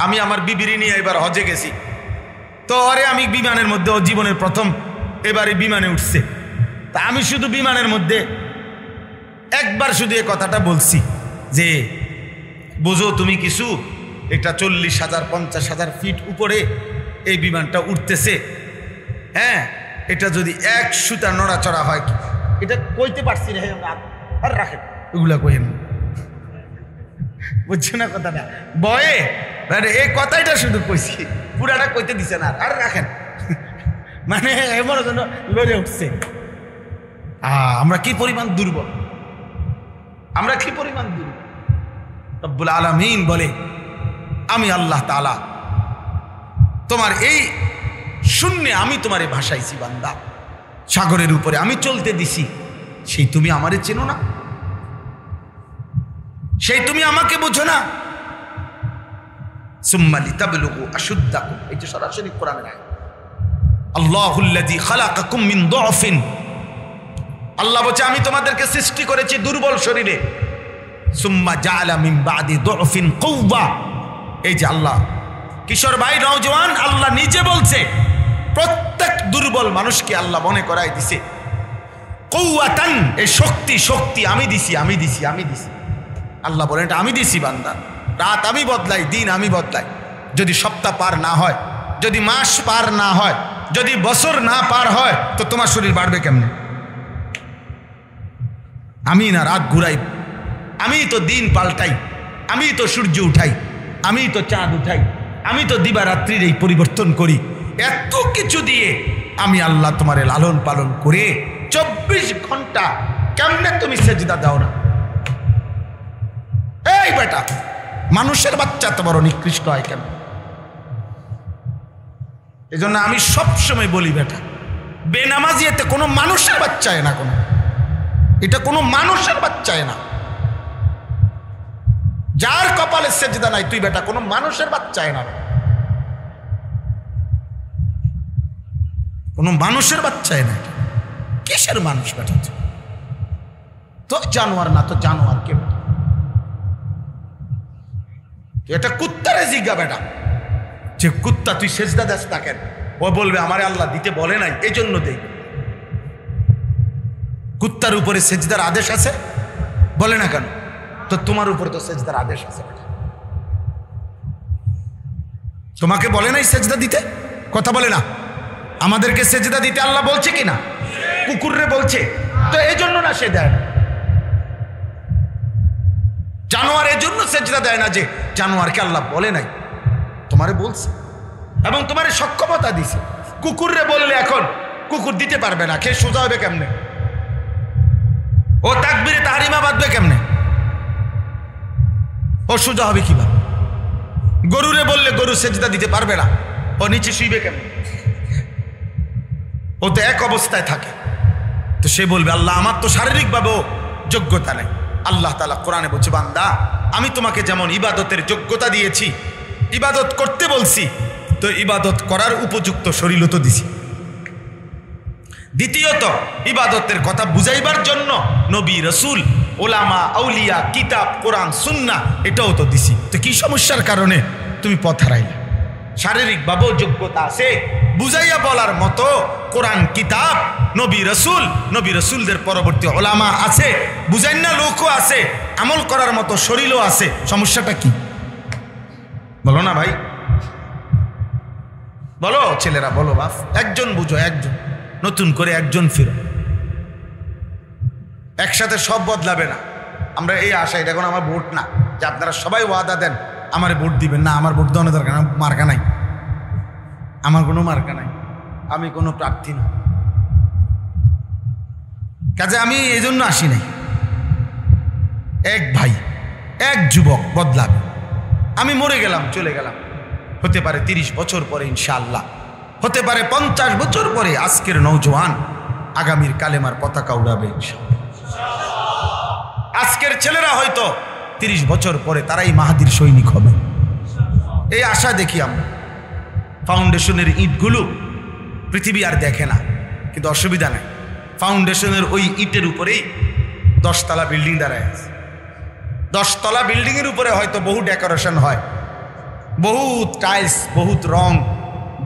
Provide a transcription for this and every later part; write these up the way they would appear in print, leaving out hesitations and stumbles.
আমি আমার বিবিরি নিয়ে এবার হজে গেছি, তো আরে আমি বিমানের মধ্যে, ও জীবনের প্রথম এবারে বিমানে উঠছে, তা আমি শুধু বিমানের মধ্যে একবার শুধু এই কথাটা বলছি যে বোঝো তুমি কিছু, এটা 40,000 50,000 ফিট উপরে এই বিমানটা উঠতেছে, হ্যাঁ, এটা যদি এক সুতা নড়াচড়া হয়, কি এটা কইতে পারছি না, আর রাখেন এগুলা কইেন, বুঝছো না কথাটা, বয়ে এই কথাটা শুধু কইছি, পুরাটা কইতে দিছে না, আর রাখেন, মানে এমন জন্য লড়ে উঠছে। আমরা কি পরিমাণ দুর্বল, আমরা কি পরিমাণ দুর্বল। রব্বুল আলামিন বলে আমি আল্লাহ তাআলা তোমার এই শূন্যে আমি তোমারে ভাসাইছি বান্দা, সাগরের উপরে আমি চলতে দিছি, সেই তুমি আমারে চেনো না, সেই তুমি আমাকে বোঝো না। সুম্মা লিতাবলুগু আশুদ্দাকুম, এই যে সরাসরি কোরআনের আয়াত। আল্লাহুল্লাযী খালাকাকুম মিন দুআফিন, আল্লাহ বলছে আমি তোমাদেরকে সৃষ্টি করেছি দুর্বল শরীরে। সুম্মা জাআলা মিন বাদি দুআফিন কুওয়া, এই যে আল্লাহ, কিশোর ভাই নওজোয়ান, আল্লাহ নিজে বলছে প্রত্যেক দুর্বল মানুষকে আল্লাহ মনে করাই দিছে কুওয়াতান, এই শক্তি, শক্তি আমি দিছি, আমি দিছি, আমি দিছি। আল্লাহ বলেন এটা আমি দিছি বান্দা, রাত আমি বদলাই, দিন আমি বদলাই। যদি সপ্তাহ পার না হয়, যদি মাস পার না হয়, যদি বছর না পার হয়, তো তোমার শরীর বাড়বে কেমনে? আমি না রাত ঘুরাই, আমি তো দিন পাল্টাই, আমি তো সূর্য উঠাই, আমি তো চাঁদ উঠাই, আমি তো দিবারাত্রির এই পরিবর্তন করি। এত কিছু দিয়ে আমি আল্লাহ তোমারে লালন পালন করে 24 ঘন্টা কেমনে তুমি সেজদা দাও না? এই বেটা, মানুষের বাচ্চা তো বড় নিকৃষ্ট হয় কেন? এই জন্য আমি সবসময় বলি বেটা, বেনামাজি এতে কোনো মানুষের বাচ্চায় না, কোনো এটা কোনো মানুষের বাচ্চায় না। যার কপালে সেজদা নাই তুই বেটা কোনো মানুষের বাচ্চায় না, কোনো মানুষের বাচ্চায় না। কিসের মানুষ বেটা? তো জানোয়ার না, তো জানোয়ার কে বেটা? এটা কুত্তারে জিজ্ঞা বেটা, যে কুত্তা তুই সেজদা দেস না কেন? ও বলবে আমারে আল্লাহ দিতে বলে নাই, এই জন্য দেই। কুত্তার উপরে সেজদার আদেশ আছে, বলে না কেন? তো তোমার উপরে তো সেজদার আদেশ আছে, তোমাকে বলে নাই সেজদা দিতে? কথা বলে না? আমাদেরকে সেজদা দিতে আল্লাহ বলছে কিনা? কুকুররে বলছে, তো এই জন্য না সে দেয় না। জানোয়ার এই জন্য সেজদা দেয় না যে জানোয়ারকে আল্লাহ বলে নাই, তোমারে বলছে এবং তোমারে সক্ষমতা দিছে। কুকুররে বললে এখন কুকুর দিতে পারবে না, খেয়ে সোজা হবে কেমনে? ও তাকবীরে তাহরিমা বাঁধবে কেমনে? ও সোজা হবে কিভাবে? গরুরে বললে গরু সেজদা দিতে পারবে না, ও নিচে শুইবে কেমনে? ও তো এক অবস্থায় থাকে। তো সে বলবে আল্লাহ আমার তো শারীরিকভাবেও যোগ্যতা নেই। আল্লাহ তাআলা কোরআনে বলছে বান্দা আমি তোমাকে যেমন ইবাদতের যোগ্যতা দিয়েছি, ইবাদত করতে বলছি, তো ইবাদত করার উপযুক্ত শরীরও তো দিছি। দ্বিতীয়ত ইবাদতের কথা বুঝাইবার জন্য নবী রসুল, ওলামা, আউলিয়া, কিতাব, কোরআন, সুন্নাহ এটাও তো দিছি। তো কি সমস্যার কারণে তুমি পথ হারাইলে? শারীরিকভাবেও যোগ্যতা আছে, বুঝাইয়া বলার মতো কোরআন, কিতাব, নবী রসুল, নবী রসুলদের পরবর্তী ওলামা আছে, বুঝাই না লোকও আছে, আমল করার মতো শরীরও আছে। সমস্যাটা কি বলো না ভাই? বলো ছেলেরা, বলো বাপ। একজন বুঝো, একজন নতুন করে একজন ফিরো, একসাথে সব বদলাবে না। আমরা এই আশায়, দেখুন আমার ভোট না যে আপনারা সবাই ওয়াদা দেন আমারে ভোট দিবেন না, আমার ভোট দেওয়ার দরকার, মার্কা নাই, আমার কোনো মার্কা নাই, আমি কোনো প্রার্থী না, কাজে আমি এই জন্য আসি নাই। এক ভাই, এক যুবক বদলাবে। আমি মরে গেলাম, চলে গেলাম, হতে পারে 30 বছর পরে ইনশাআল্লাহ, হতে পারে 50 বছর পরে আজকের নওজোয়ান আগামীর কালেমার পতাকা উড়াবে ইনশাআল্লাহ। আজকের ছেলেরা হয়তো 30 বছর পরে তারাই মাহাদির সৈনিক হবে, এই আশা দেখি আমরা। ফাউন্ডেশনের ইটগুলো পৃথিবী আর দেখে না, কিন্তু অসুবিধা নেই, ফাউন্ডেশনের ওই ইটের উপরেই 10 তলা বিল্ডিং দাঁড়ায় আছে। 10 তলা বিল্ডিংয়ের উপরে হয়তো বহু ডেকোরেশন হয়, বহুত টাইলস, বহুত রং,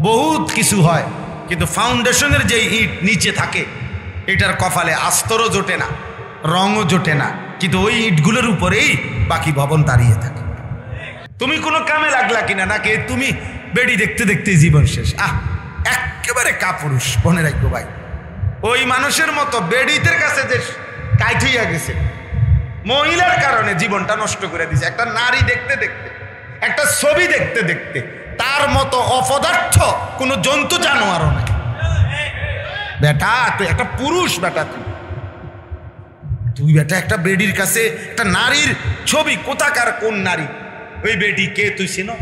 বহুত কিছু হয়, কিন্তু ফাউন্ডেশনের যে ইট নিচে থাকে এটার কপালে আস্তরও জোটে না, রঙও জোটে না, কিন্তু ওই ইটগুলোর উপরেই বাকি ভবন দাঁড়িয়ে থাকে। তুমি কোনো কামে লাগলা কিনা, নাকি তুমি বেডি দেখতে দেখতে জীবন শেষ? একেবারে কাপুরুষ। মনে রাখবো ভাই, ওই মানুষের মতো বেডিদের কাছে যে কাইট হইয়া গেছে, মহিলার কারণে জীবনটা নষ্ট করে দিছে। একটা নারী দেখতে দেখতে, একটা ছবি দেখতে দেখতে তার মতো অপদার্থ কোনো জন্তু জানোয়ারও নাই। বেটা তুই একটা পুরুষ, বেটা তুই বেটা একটা বেডির কাছে একটা নারীর ছবি, কোথাকার কোন নারী, ওই বেডি কে তুই চিনো?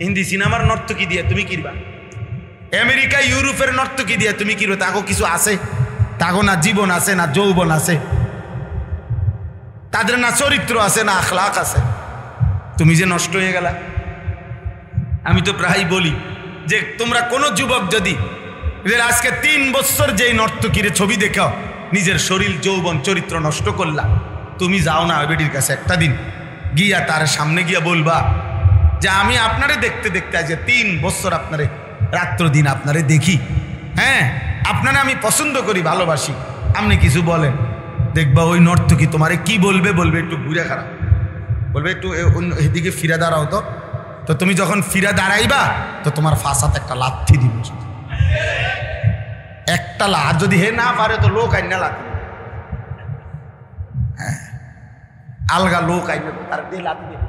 হিন্দি সিনেমার নর্তকী দিয়ে তুমি কিনবা, আমেরিকা ইউরোপের নর্তকী দিয়ে তুমি কিনবে? তাগো কিছু আছে? তাগো না জীবন আছে, না যৌবন আছে, তাদের না চরিত্র আছে, না আখলাক আছে। তুমি যে নষ্ট হয়ে গেলা। আমি তো প্রায় বলি যে তোমরা কোনো যুবক যদি আজকে 3 বছর যেই নর্তকীর ছবি দেখাও, নিজের শরীর যৌবন চরিত্র নষ্ট করলা, তুমি যাও না ওই বেটির কাছে একটা দিন গিয়া তার সামনে গিয়া বলবা যে আমি আপনারে দেখতে দেখতে আজ 3 বছর আপনারে রাত্র দিন আপনারে দেখি, হ্যাঁ আপনারা আমি পছন্দ করি, ভালোবাসি, আপনি কিছু বলেন। দেখবা ওই নর্তকী তোমারে কি বলবে, বলবে একটু ঘুরে খারাপ, বলবে একটু এদিকে ফিরে দাঁড়াও। তো তুমি যখন ফিরে দাঁড়াইবা তো তোমার ফাঁসাতে একটা লাথি দিব, একটা লাথ। যদি হে না পারে তো লোক আইনা লাথি, হ্যাঁ আলগা লোক আইনে তার দিয়ে লাথি দিবে,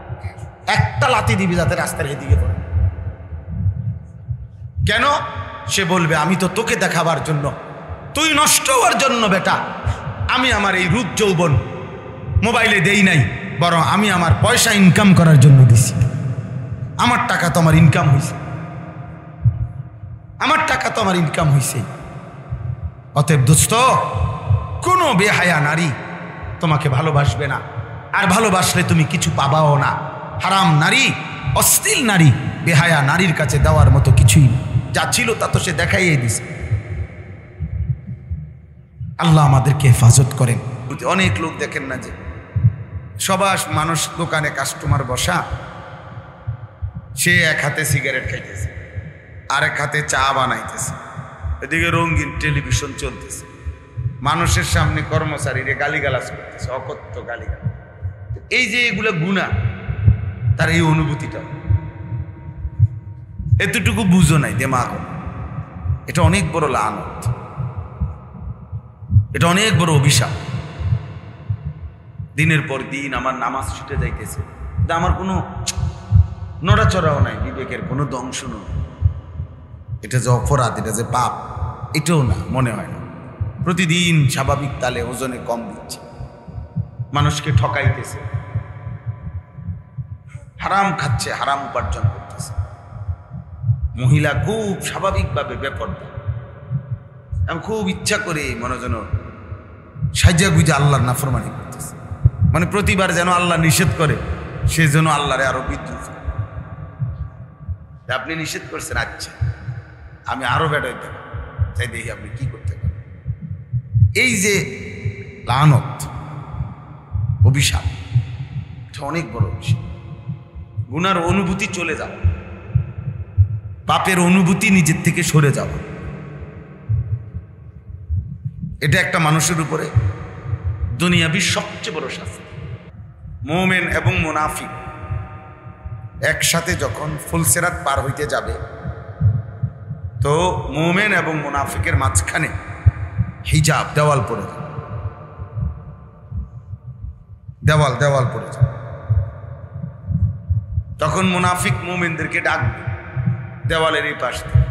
একটা লাথি দিবি যাতে রাস্তার এদিকে পড়ে। কেন? সে বলবে আমি তো তোকে দেখাবার জন্য, তুই নষ্ট হওয়ার জন্য বেটা আমি আমার এই রূপ যৌবন মোবাইলে দেই নাই, বরং আমি আমার পয়সা ইনকাম করার জন্য দিছি। আমার টাকা তো আমার ইনকাম হয়েছে, আমার টাকা তো আমার ইনকাম হয়েছে। অতএব দোস্ত, কোনো বেহায়া নারী তোমাকে ভালোবাসবে না, আর ভালোবাসলে তুমি কিছু পাবাও না। হারাম নারী, অশ্লীল নারী, বেহায়া নারীর কাছে দেওয়ার মতো কিছুই যা ছিল তা তো সে দেখাইয়ে দিছে। আল্লাহ আমাদেরকে হেফাজত করেন। অনেক লোক দেখেন না যে সবাস মানুষ দোকানে কাস্টমার বসা, সে এক হাতে সিগারেট খাইতেছে, আরেক হাতে চা বানাইতেছে, এদিকে রঙিন টেলিভিশন চলতেছে, মানুষের সামনে কর্মচারীরে গালিগালাজ করতেছে, অকথ্য গালিগালাজ। এই যে এগুলো গুনাহ, তার এই অনুভূতিটা এতটুকু বুঝো নাই দেমাগ। এটা অনেক বড় লানত, এটা অনেক বড় অভিশাপ। দিনের পর দিন আমার নামাজ ছুটে যাইতেছে, আমার কোনো নড়াচড়াও নাই, বিবেকের কোনো দংশ নেই। এটা যে অপরাধ, এটা যে পাপ, এটাও না, মনে হয় না। প্রতিদিন স্বাভাবিক তালে ওজনে কম দিচ্ছে, মানুষকে ঠকাইতেছে, হারাম খাচ্ছে, হারাম উপার্জন করতেছে। মহিলা খুব স্বাভাবিকভাবে বেপরদা, আমি খুব ইচ্ছা করে মনে যেন সাজা গুজা আল্লাহর নাফরমানি করতেছে, মানে প্রতিবার যেন আল্লাহ নিষেধ করে সে যেন আল্লাহরে আরো বিদ্রুপ। আপনি নিষেধ করছেন, আচ্ছা আমি আরো বেড়াইতে চাই, দেখি আপনি কি করতে পারেন। এই যে লানত, অভিশাপ, এটা অনেক বড় অভিশাপ। গুনার অনুভূতি চলে যাও, পাপের অনুভূতি নিজের থেকে সরে যাও, এটা একটা মানুষের উপরে দুনিয়াবি সবচেয়ে বড় শাস্তি। মুমিন এবং মুনাফিক একসাথে যখন ফুলসিরাত পার হইতে যাবে, তো মুমিন এবং মুনাফিকের মাঝখানে হিজাব, দেওয়াল পড়ে যাবে, দেওয়াল পড়ে যাবে। তখন মুনাফিক মুমিনদেরকে ডাকবে দেওয়ালের এই পাশ থেকে,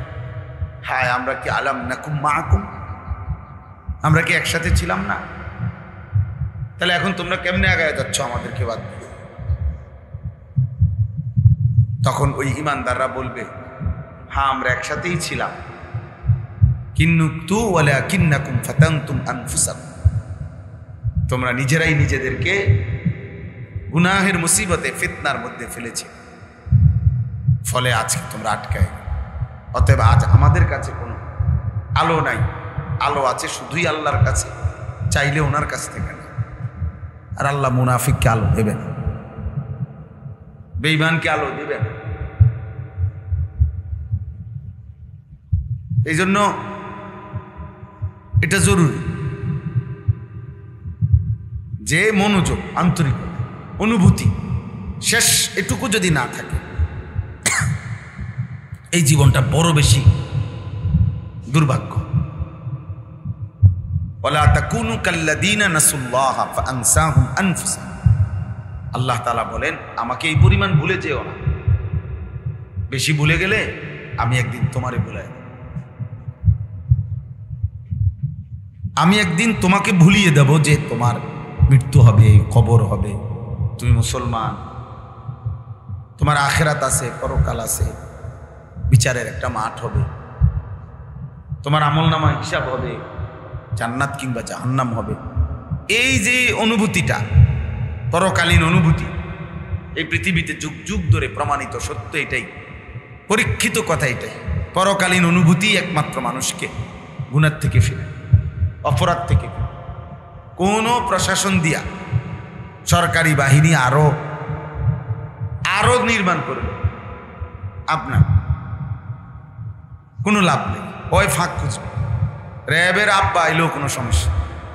হায় আমরা কি আলাম নাকুম মাকুম, আমরা কি একসাথে ছিলাম না? তাহলে এখন তোমরা কেমনে আগায় যাচ্ছ আমাদেরকে বাদ দিয়ে? তখন ওই ইমানদাররা বলবে, হ্যাঁ আমরা একসাথেই ছিলাম, কিন্নুকতু ওয়ালাকিন্নাকুম ফাতানতুম আনফুসাকুম, তোমরা নিজেরাই নিজেদেরকে গুনাহের মুসিবতে, ফিতনার মধ্যে ফেলেছে, ফলে আজকে তোমরা আটকায়। অতএব আজ আমাদের কাছে কোনো আলো নাই, আলো আছে শুধুই আল্লাহর কাছে, চাইলে ওনার কাছ থেকে না। আর আল্লাহ মুনাফিককে আলো দেবেন, বেঈমানকে আলো দেবেন। এই জন্য এটা জরুরি যে মনোযোগ, আন্তরিকতা, অনুভূতি শেষ এটুকু যদি না থাকে এই জীবনটা বড় বেশি দুর্ভাগ্য। ওয়ালা তাকুনু কাল্লাযীনা নাসুল্লাহা ফাআনসাহুম আনফুসাহুম। আল্লাহ তাআলা বলেন আমাকে এই পরিমাণ ভুলে যেও না, বেশি ভুলে গেলে আমি একদিন তোমারে ভুলাই, আমি একদিন তোমাকে ভুলিয়ে দেব যে তোমার মৃত্যু হবে, কবর হবে, তুমি মুসলমান, তোমার আখিরাত আছে, পরকাল আছে, বিচারের একটা মাঠ হবে, তোমার আমলনামা হিসাব হবে, জান্নাত কিংবা জাহান্নাম হবে। এই যে অনুভূতিটা, পরকালীন অনুভূতি, এই পৃথিবীতে যুগ যুগ ধরে প্রমাণিত সত্য এটাই, পরীক্ষিত কথা এটাই। পরকালীন অনুভূতি একমাত্র মানুষকে গুনাহ থেকে ফিরায়, অপরাধ থেকে। কোনো প্রশাসন দিয়া সরকারি বাহিনী আরো নির্মাণ করবে, আপনার কোনো লাভ নেই। ওই ফাঁক খুঁজবে, র্যাবের আব্বা এলেও কোনো সমস্যা,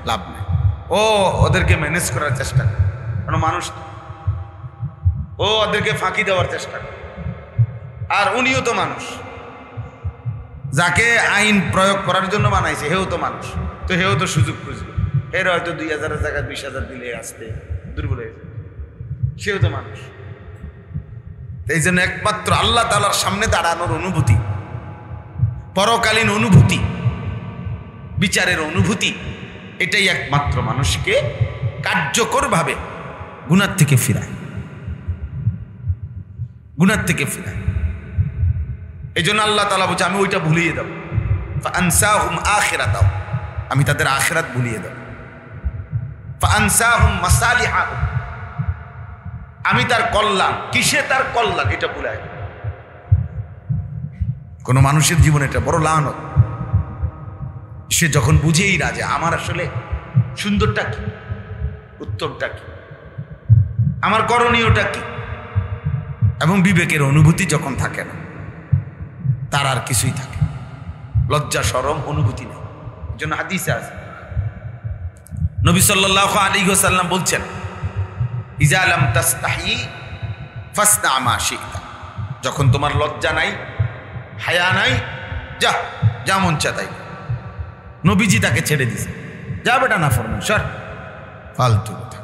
লাভ নেই। ওদেরকে ম্যানেজ করার চেষ্টা করে, কারণ মানুষ ওদেরকে ফাঁকি দেওয়ার চেষ্টা করে। আর উনিও তো মানুষ, যাকে আইন প্রয়োগ করার জন্য বানাইছে হেও তো মানুষ, তো হেও তো সুযোগ খুঁজবে। এর হয়তো 2000-এর জায়গায় 20,000 দিলে আসতে দুর্বল হয়ে যাবে, সেও তো মানুষ। এই জন্য একমাত্র আল্লাহ তাআলার সামনে দাঁড়ানোর অনুভূতি, পরকালীন অনুভূতি, বিচারের অনুভূতি, এটাই একমাত্র মানুষকে কার্যকরভাবে গুনাহ থেকে ফিরায়, গুনাহ থেকে ফিরায়। এই জন্য আল্লাহ তাআলা বলছে আমি ওইটা ভুলিয়ে দেব, ফাআনসাহুম আখিরাতাহুম, আমি তাদের আখিরাত ভুলিয়ে দেব। ফাআনসাহুম মাসালিহাহুম, আমি তার কল্যাণ, কিসে তার কল্যাণ এটা ভুলাই। কোন মানুষের জীবনে এটা বড় লানত, সে যখন বুঝেই না যে আমার আসলে সুন্দরটা কি, উত্তমটা কি, আমার করণীয়টা কি, এবং বিবেকের অনুভূতি যখন থাকে না, তার আর কিছুই থাকে, লজ্জা শরম অনুভূতি নেই। এই জন্য হাদিসে আছে, নবী সাল্লাল্লাহু আলাইহি ওয়াসাল্লাম বলছেন ইজা লাম তাস্তাহি ফাসনা মা শি'তা, যখন তোমার লজ্জা নাই, হায়া নাই, যা মন চায় তাই। নবীজি তাকে ছেড়ে দিছে, যা বেটা না ফরমান, সর, ফালতু কথা।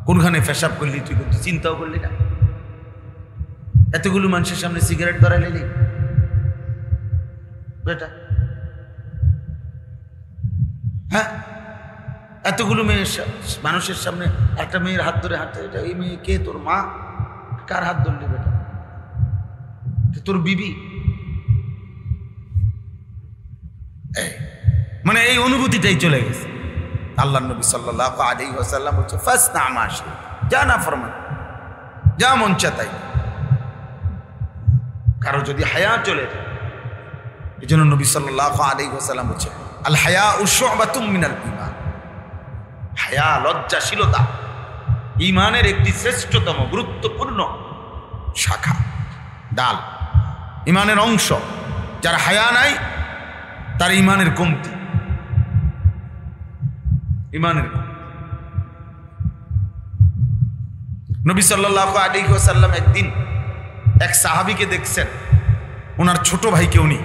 কোনখানে পেশাব করলি তুই কিন্তু চিন্তাও করলি না, এতগুলো মানুষের সামনে সিগারেট ধরাই নিলি বেটা, হ্যাঁ, এতগুলো মানুষের সামনে একটা মেয়ের হাত ধরে হাঁটতে, এটা এই মেয়ে কে, তোর মা? কার হাত ধরলি বেটা? তোর বিবি? মানে এই অনুভূতিটাই চলে গেছে। আল্লাহ নবী সাল্লাল্লাহু আলাইহি ওয়াসাল্লাম বলছে ফাসনা মা শি'তা, যা না ফরমান, যা মন চায় তাই। কারো যদি হায়া চলে যায়, এই জন্য নবী সাল্লাল্লাহু আলাইহি ওয়াসাল্লাম বলছে আল হায়াউ শু'বাতুম মিনাল ঈমান, হায়া, লজ্জাশীলতা ঈমানের একটি শ্রেষ্ঠতম গুরুত্বপূর্ণ শাখা, ডাল, ঈমানের অংশ। যার হায়া নাই তার ঈমানের কমতি, ঈমানের কমতি। নবী সাল্লাল্লাহু আলাইহি ওয়াসাল্লাম একদিন এক সাহাবীকে দেখছেন, ওনার ছোট ভাইকে উনি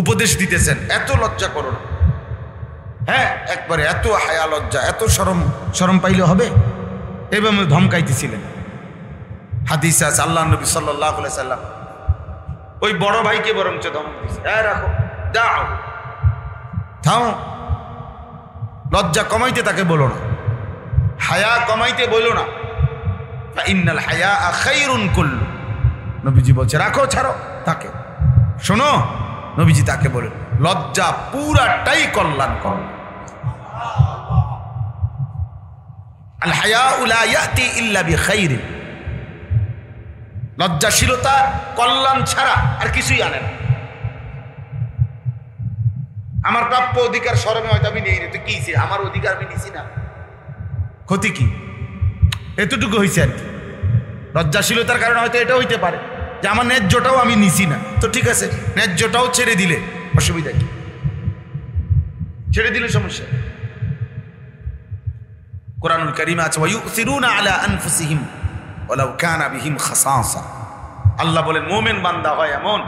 উপদেশ দিতেছেন, এত লজ্জা করো না, হ্যাঁ একবারে এত হায়া লজ্জা, এত শরম পাইলে হবে, এভাবে ধমকাইতেছিলেন। হাদিসে আছে আল্লাহ নবী সাল্লাল্লাহু আলাইহি সাল্লাম ওই বড় ভাইকে বরঞ্চ ধমক দিয়েছে, রাখো, যাও, থাও, লজ্জা কমাইতে তাকে বলো না, হায়া কমাইতে বলো না। ইন্নাল হায়া খায়রুন কুল্লু, নবীজি বলছে রাখো, ছাড়ো তাকে। শোনো, নবীজি তাকে বলেন লজ্জা পুরাটাই কল্যাণ কর। আল হায়াউ লা ইয়াতি ইল্লা বিখাইরিন, লজ্জাশীলতা কল্যাণ ছাড়া আর কিছুই আনে না। আমার প্রাপ্য অধিকার শরমে হয়তো আমি নেই, তো কি আমার অধিকার আমি নিছি না, ক্ষতি কি? এতটুকু হয়েছে আর কি। লজ্জাশীলতার কারণে হয়তো এটা হইতে পারে যে আমার ন্যায্যটাও আমি নিছি না, তো তো ঠিক আছে, ন্যায্যটাও ছেড়ে দিলে অসুবিধা কি? ছেড়ে দিলে সমস্যা। কোরআনুল কারীমে আছে ওয়ায়ুসিরুনা আলা আনফুসিহিম ওয়ালাউ কানা বিহিম খাসাসা। আল্লাহ বলেন মুমিন বান্দা হয় এমন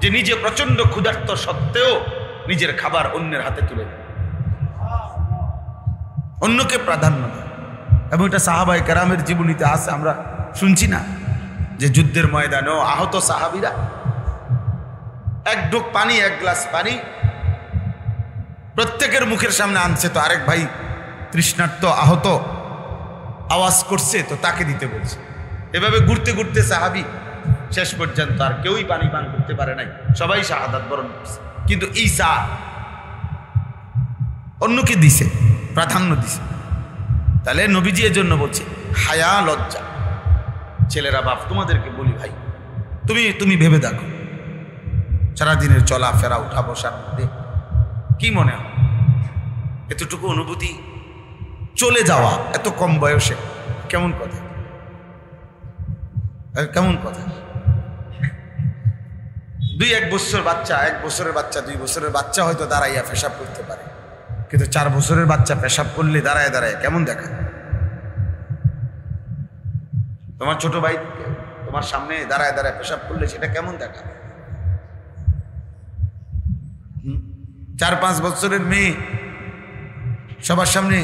যে নিজে প্রচন্ড ক্ষুধার্ত সত্ত্বেও নিজের খাবার অন্যের হাতে তুলে দেয়, অন্যকে প্রাধান্য দেয়। এবং এটা সাহাবায়ে কেরামের জীবনীতে আছে, আমরা শুনছি না যে যুদ্ধের ময়দানেও আহত সাহাবীরা এক ঢোক পানি, এক গ্লাস পানি প্রত্যেকের মুখের সামনে আনছে, তো আরেক ভাই তৃষ্ণার্ত আহত আওয়াজ করছে তো তাকে দিতে বলছে। এভাবে ঘুরতে ঘুরতে সাহাবী শেষ পর্যন্ত আর কেউই পানি পান করতে পারে নাই, সবাই শাহাদাত বরণ করছে। কিন্তু ঈসা অন্যকে দিছে, প্রাধান্য দিছে। তাহলে নবীজি এর জন্য বলছে হায়া, লজ্জা। ছেলেরা বাপ তোমাদেরকে বলি ভাই, তুমি ভেবে দেখো সারাদিনের চলাফেরা উঠা বসার মধ্যে কি মনে হয় এতটুকু অনুভূতি চলে যাওয়া এত কম বয়সে? কেমন কথা, কেমন কথা? 2-1 বছর বাচ্চা, 1 বছরের বাচ্চা, 2 বছরের বাচ্চা হয়তো দাঁড়াইয়া পেশাব করতে পারে, কিন্তু 4 বছরের বাচ্চা পেশাব করলে দাঁড়ায় দাঁড়ায় কেমন দেখা? তোমার ছোট ভাই তোমার সামনে দাঁড়ায় দাঁড়ায় পেশাব করলে সেটা কেমন দেখা? 4-5 বছরের মেয়ে সবার সামনে,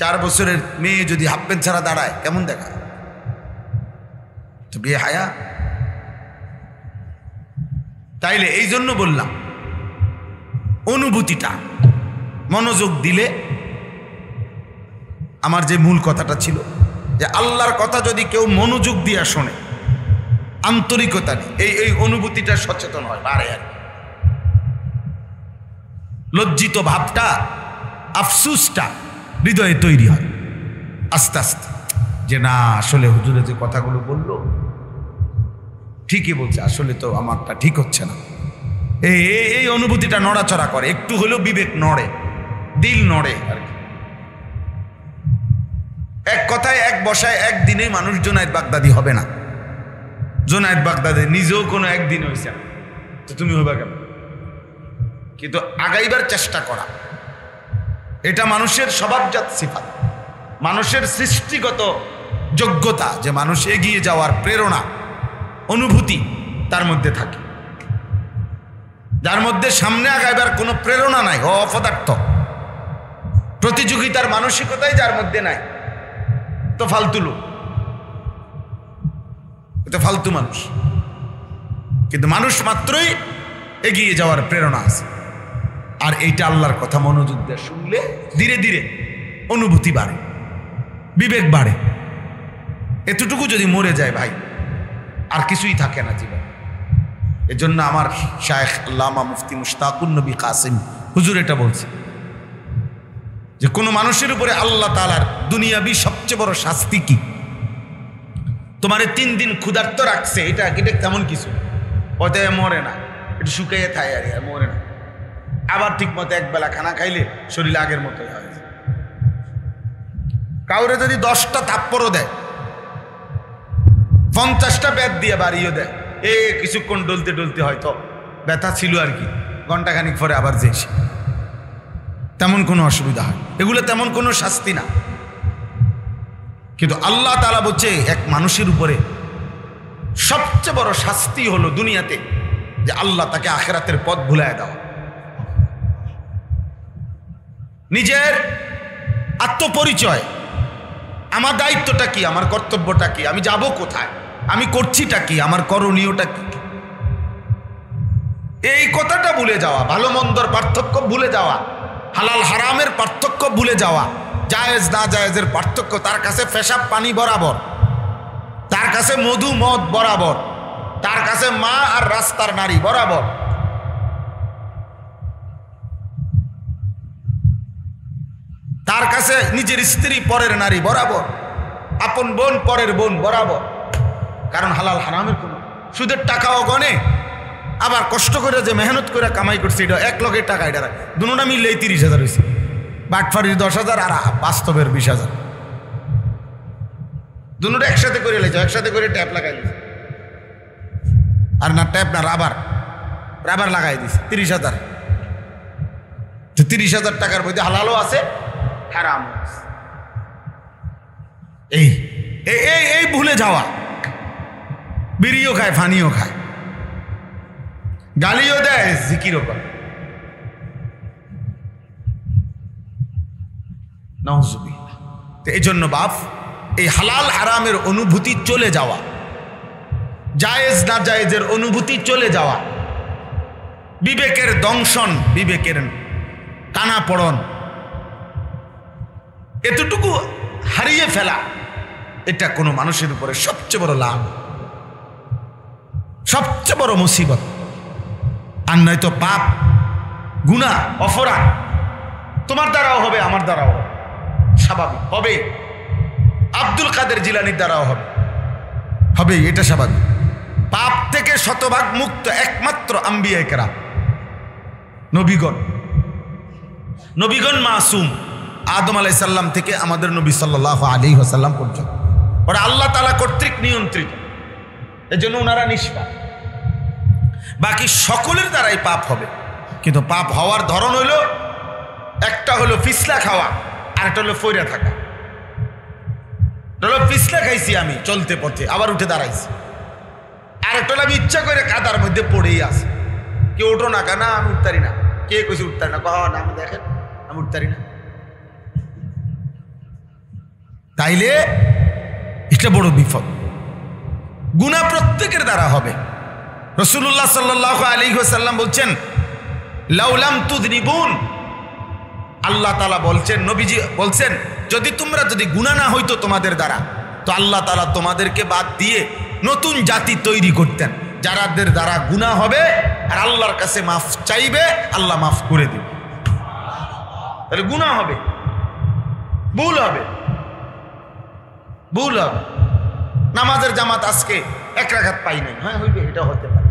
4 বছরের মেয়ে যদি হাফ প্যান্ট ছাড়া দাঁড়ায় কেমন দেখা? তো বিয়ে হায়া। তাইলে এই জন্য বললাম অনুভূতিটা মনোযোগ দিলে, আমার যে মূল কথাটা ছিল যে আল্লাহর কথা যদি কেউ মনোযোগ দিয়ে শোনে, আন্তরিকতা নেই, এই অনুভূতিটা সচেতন হয়, বাড়ে আর লজ্জিত ভাবটা, আফসুসটা হৃদয়ে তৈরি হয় আস্তে আস্তে, যে না আসলে হুজুরে যে কথাগুলো বললো ঠিকই বলছে, আসলে তো আমারটা ঠিক হচ্ছে না। এই অনুভূতিটা নড়াচড়া করে, একটু হলেও বিবেক নড়ে, দিল নড়ে আর কি। এক কথায় এক বসায় একদিনে মানুষ জুনায়েদ বাগদাদি হবে না। জুনায়েদ বাগদাদি নিজেও কোনো একদিন হয়েছে না, তো তুমি হবে কেন? কিন্তু আগাইবার চেষ্টা করা, এটা মানুষের স্বভাবজাত সিফাত, মানুষের সৃষ্টিগত যোগ্যতা, যে মানুষ এগিয়ে যাওয়ার প্রেরণা, অনুভূতি তার মধ্যে থাকে। যার মধ্যে সামনে আগাইবার কোনো প্রেরণা নাই, অপদার্থ, প্রতিযোগিতার মানসিকতাই যার মধ্যে নাই, তো ফালতু লোক, তো ফালতু মানুষ। কিন্তু মানুষ মাত্রই এগিয়ে যাওয়ার প্রেরণা আছে। আর এইটা আল্লাহর কথা মনোযোগ দিয়ে শুনলে ধীরে ধীরে অনুভূতি বাড়ে, বিবেক বাড়ে। এতটুকু যদি মরে যায় ভাই, আর কিছুই থাকে না জীবন। এজন্য আমার শায়েখ আল্লামা মুফতি মুশতাকুন নবী কাসিম হুজুর এটা বলছে যে কোনো মানুষের উপরে আল্লাহ তাআলার দুনিয়াবি সবচেয়ে বড় শাস্তি কি? তোমারে 3 দিন ক্ষুধার্ত রাখছে, এটা তেমন কিছু, ওতে মরে না, একটু শুকাইয়ে থাকে আর মরে না। আবার ঠিক মতো একবেলা খানা খাইলে শরীর আগের মতোই হয়। কাউরে যদি 10টা থাপ্পড়ও দেয়, 50টা ব্যাট দিয়ে বাড়িও দেয়, কিছুক্ষণ ডলতে ডলতে হয়তো ব্যথা ছিল আর কি, ঘন্টাখানিক পরে আবার যেস, তেমন কোনো অসুবিধা হয়, এগুলো তেমন কোনো শাস্তি না। কিন্তু আল্লাহ তাআলা বলছে এক মানুষের উপরে সবচেয়ে বড় শাস্তি হলো দুনিয়াতে যে আল্লাহ তাকে আখিরাতের পথ ভুলায় দেওয়া। নিজের আত্মপরিচয়, আমার দায়িত্বটা কি, আমার কর্তব্যটা কি, আমি যাব কোথায়, আমি করছিটা কি, আমার করণীয়টা কি, এই কথাটা ভুলে যাওয়া, ভালো মন্দর পার্থক্য ভুলে যাওয়া, হালাল হারামের পার্থক্য ভুলে যাওয়া, জায়েজ না জায়েজের পার্থক্য, তার কাছে পেশাব পানি বরাবর, তার কাছে মধু মদ বরাবর, তার কাছে মা আর রাস্তার নারী বরাবর। তার কাছে নিজের স্ত্রী পরের নারী বরাবর, আপন বোন পরের বোন বরাবর। কারণ হালাল হারামের কোন সুদের টাকাও গনে, আবার কষ্ট করে যে মেহনত করে কামাই করছে এটা 1 লক্ষের টাকা, এটা দুটোটা মিললেই 30,000 হয়েছে। বাটফারির 10,000 আর বাস্তবের 20,000, দুটোটা একসাথে করে লেছে, একসাথে করে ট্যাপ লাগাই লেছে। আর না ট্যাপ না রাবার, রাবার লাগাই দিছে 30,000। তো 30,000 টাকার মধ্যে হালালও আছে, হারাম আছে। এই এই এই ভুলে যাওয়া, বিড়িও খায়, ফানিও খায়, গালিও দেয়, জিকিরও করে। নাউজুবিল্লাহ। তো এই জন্য বাপ, এই হালাল হারামের অনুভূতি চলে যাওয়া, জায়েজ না জায়েজের অনুভূতি চলে যাওয়া, বিবেকের দংশন, বিবেকের টানাপড়ন, এতটুকু হারিয়ে ফেলা, এটা কোনো মানুষের উপরে সবচেয়ে বড় লাভ, সবচেয়ে বড় মুসিবত। আর নয়তো পাপ, গুনাহ, অপরাধ তোমার দ্বারাও হবে, আমার দ্বারাও হবে, স্বাভাবিক হবে। আব্দুল কাদের জিলানির দ্বারাও হবে, হবে, এটা স্বাভাবিক। পাপ থেকে শতভাগ মুক্ত একমাত্র আম্বিয়া কেরাম, নবীগণ। নবীগণ মাসুম, আদম আলাইহিস সালাম থেকে আমাদের নবী সাল্লাল্লাহু আলাইহি ওয়াসাল্লাম পর্যন্ত ওরা আল্লাহ তাআলা কর্তৃক নিয়ন্ত্রিত, এজন্য ওনারা নিষ্পাপ। বাকি সকলের দ্বারাই পাপ হবে, কিন্তু পাপ হওয়ার ধরন হইল, একটা হলো ফিসলা খাওয়া, আর একটা হলো ফইরা থাকা। ফিসলা খাইছি আমি চলতে পথে, আবার উঠে দাঁড়াইছি। আর একটা হলো আমি ইচ্ছা করে কাদার মধ্যে পড়েই আছে, কেউ উঠো না, কেন আমি উঠতারি না, কে কইছে উঠতারি না, কহ না, আমি দেখেন আমি উঠতারি না। তাইলে এটা বড় বিপদ। গুনাহ প্রত্যেকের দ্বারা হবে। রাসূলুল্লাহ সাল্লাল্লাহু আলাইহি ওয়াসাল্লাম বলছেন, লাউলাম তুযনিবুন, আল্লাহ তাআলা বলছেন, নবীজি বলছেন, যদি গুনাহ না হইতো তোমাদের দ্বারা, তো আল্লাহ তাআলা তোমাদেরকে বাদ দিয়ে নতুন জাতি তৈরি করতেন, যারাদের দ্বারা গুনাহ হবে আর আল্লাহর কাছে মাফ চাইবে, আল্লাহ মাফ করে দিবে। তাহলে গুনাহ হবে, ভুল হবে, ভুল হবে। নামাজের জামাত আজকে 1 রাকাত পাই নাই, হ্যাঁ হইবে, এটা হতে পারে।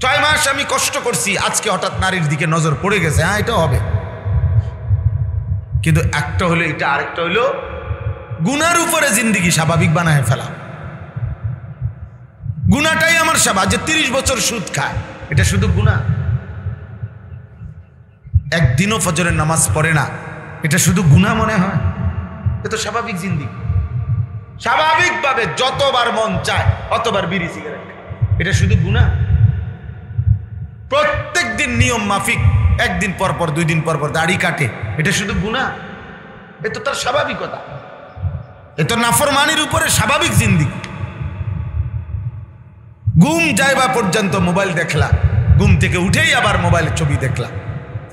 6 মাস আমি কষ্ট করছি, আজকে হঠাৎ নারীর দিকে নজর পড়ে গেছে, হ্যাঁ এটা হবে। কিন্তু একটা হলো এটা, আরেকটা হলো গুনার উপরে জিন্দেগি স্বাভাবিক বানায় ফেলা। গুনাহটাই আমার স্বভাব, যে 30 বছর সুদ খায়, এটা শুধু গুনাহ। একদিনও ফজরের নামাজ পড়ে না, এটা শুধু গুনাহ মনে হয়? এটা তো স্বাভাবিক জিন্দেগি। স্বাভাবিকভাবে যতবার মন চায় অতবার বিড়ি সিগারেট খায়, এটা শুধু গুনাহ? প্রত্যেক দিন নিয়ম মাফিক 1 দিন পর পর 2 দিন পর পর দাড়ি কাটে, এটা শুধু গুনাহ? এ তো তার স্বাভাবিকতা, এ তো নাফরমানির উপরে স্বাভাবিক জিন্দেগি। ঘুম যাইবা পর্যন্ত মোবাইল দেখলা, ঘুম থেকে উঠেই আবার মোবাইলের ছবি দেখলা,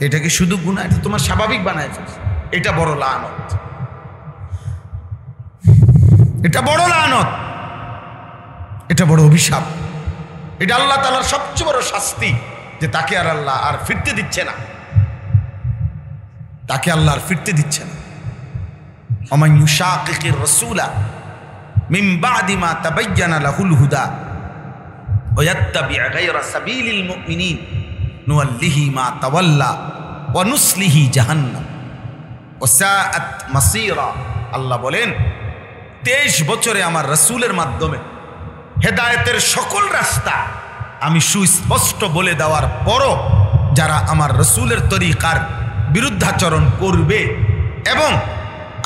এটা কি শুধু গুনাহ? এটা তোমার স্বাভাবিক বানায় ফেলছে। এটা বড় লানত, এটা বড় লানত, এটা বড় অভিশাপ। এটা আল্লাহ তাআলার সবচেয়ে বড় শাস্তি, যে তাকে আর আল্লাহ আর ফিরতে দিচ্ছে না, তাকে আল্লাহ আর ফিরতে দিচ্ছে না। ওমান ইউশাকিকির রাসূলা মিন বাদি মা তাবায়্যানা লাহুল হুদা ওয়া ইয়াত্তাবি' গায়রা সাবিলিল মুমিনিন নুওয়াল্লিহি মা তাওয়াল্লা ওয়া নুসলিহি জাহান্নাম ওয়া সাআত মাসীরা। আল্লাহ বলেন, 23 বছরে আমার রাসূলের মাধ্যমে হেদায়েতের সকল রাস্তা আমি সুস্পষ্ট বলে দেওয়ার পরও যারা আমার রাসূলের তরিকার বিরুদ্ধাচরণ করবে এবং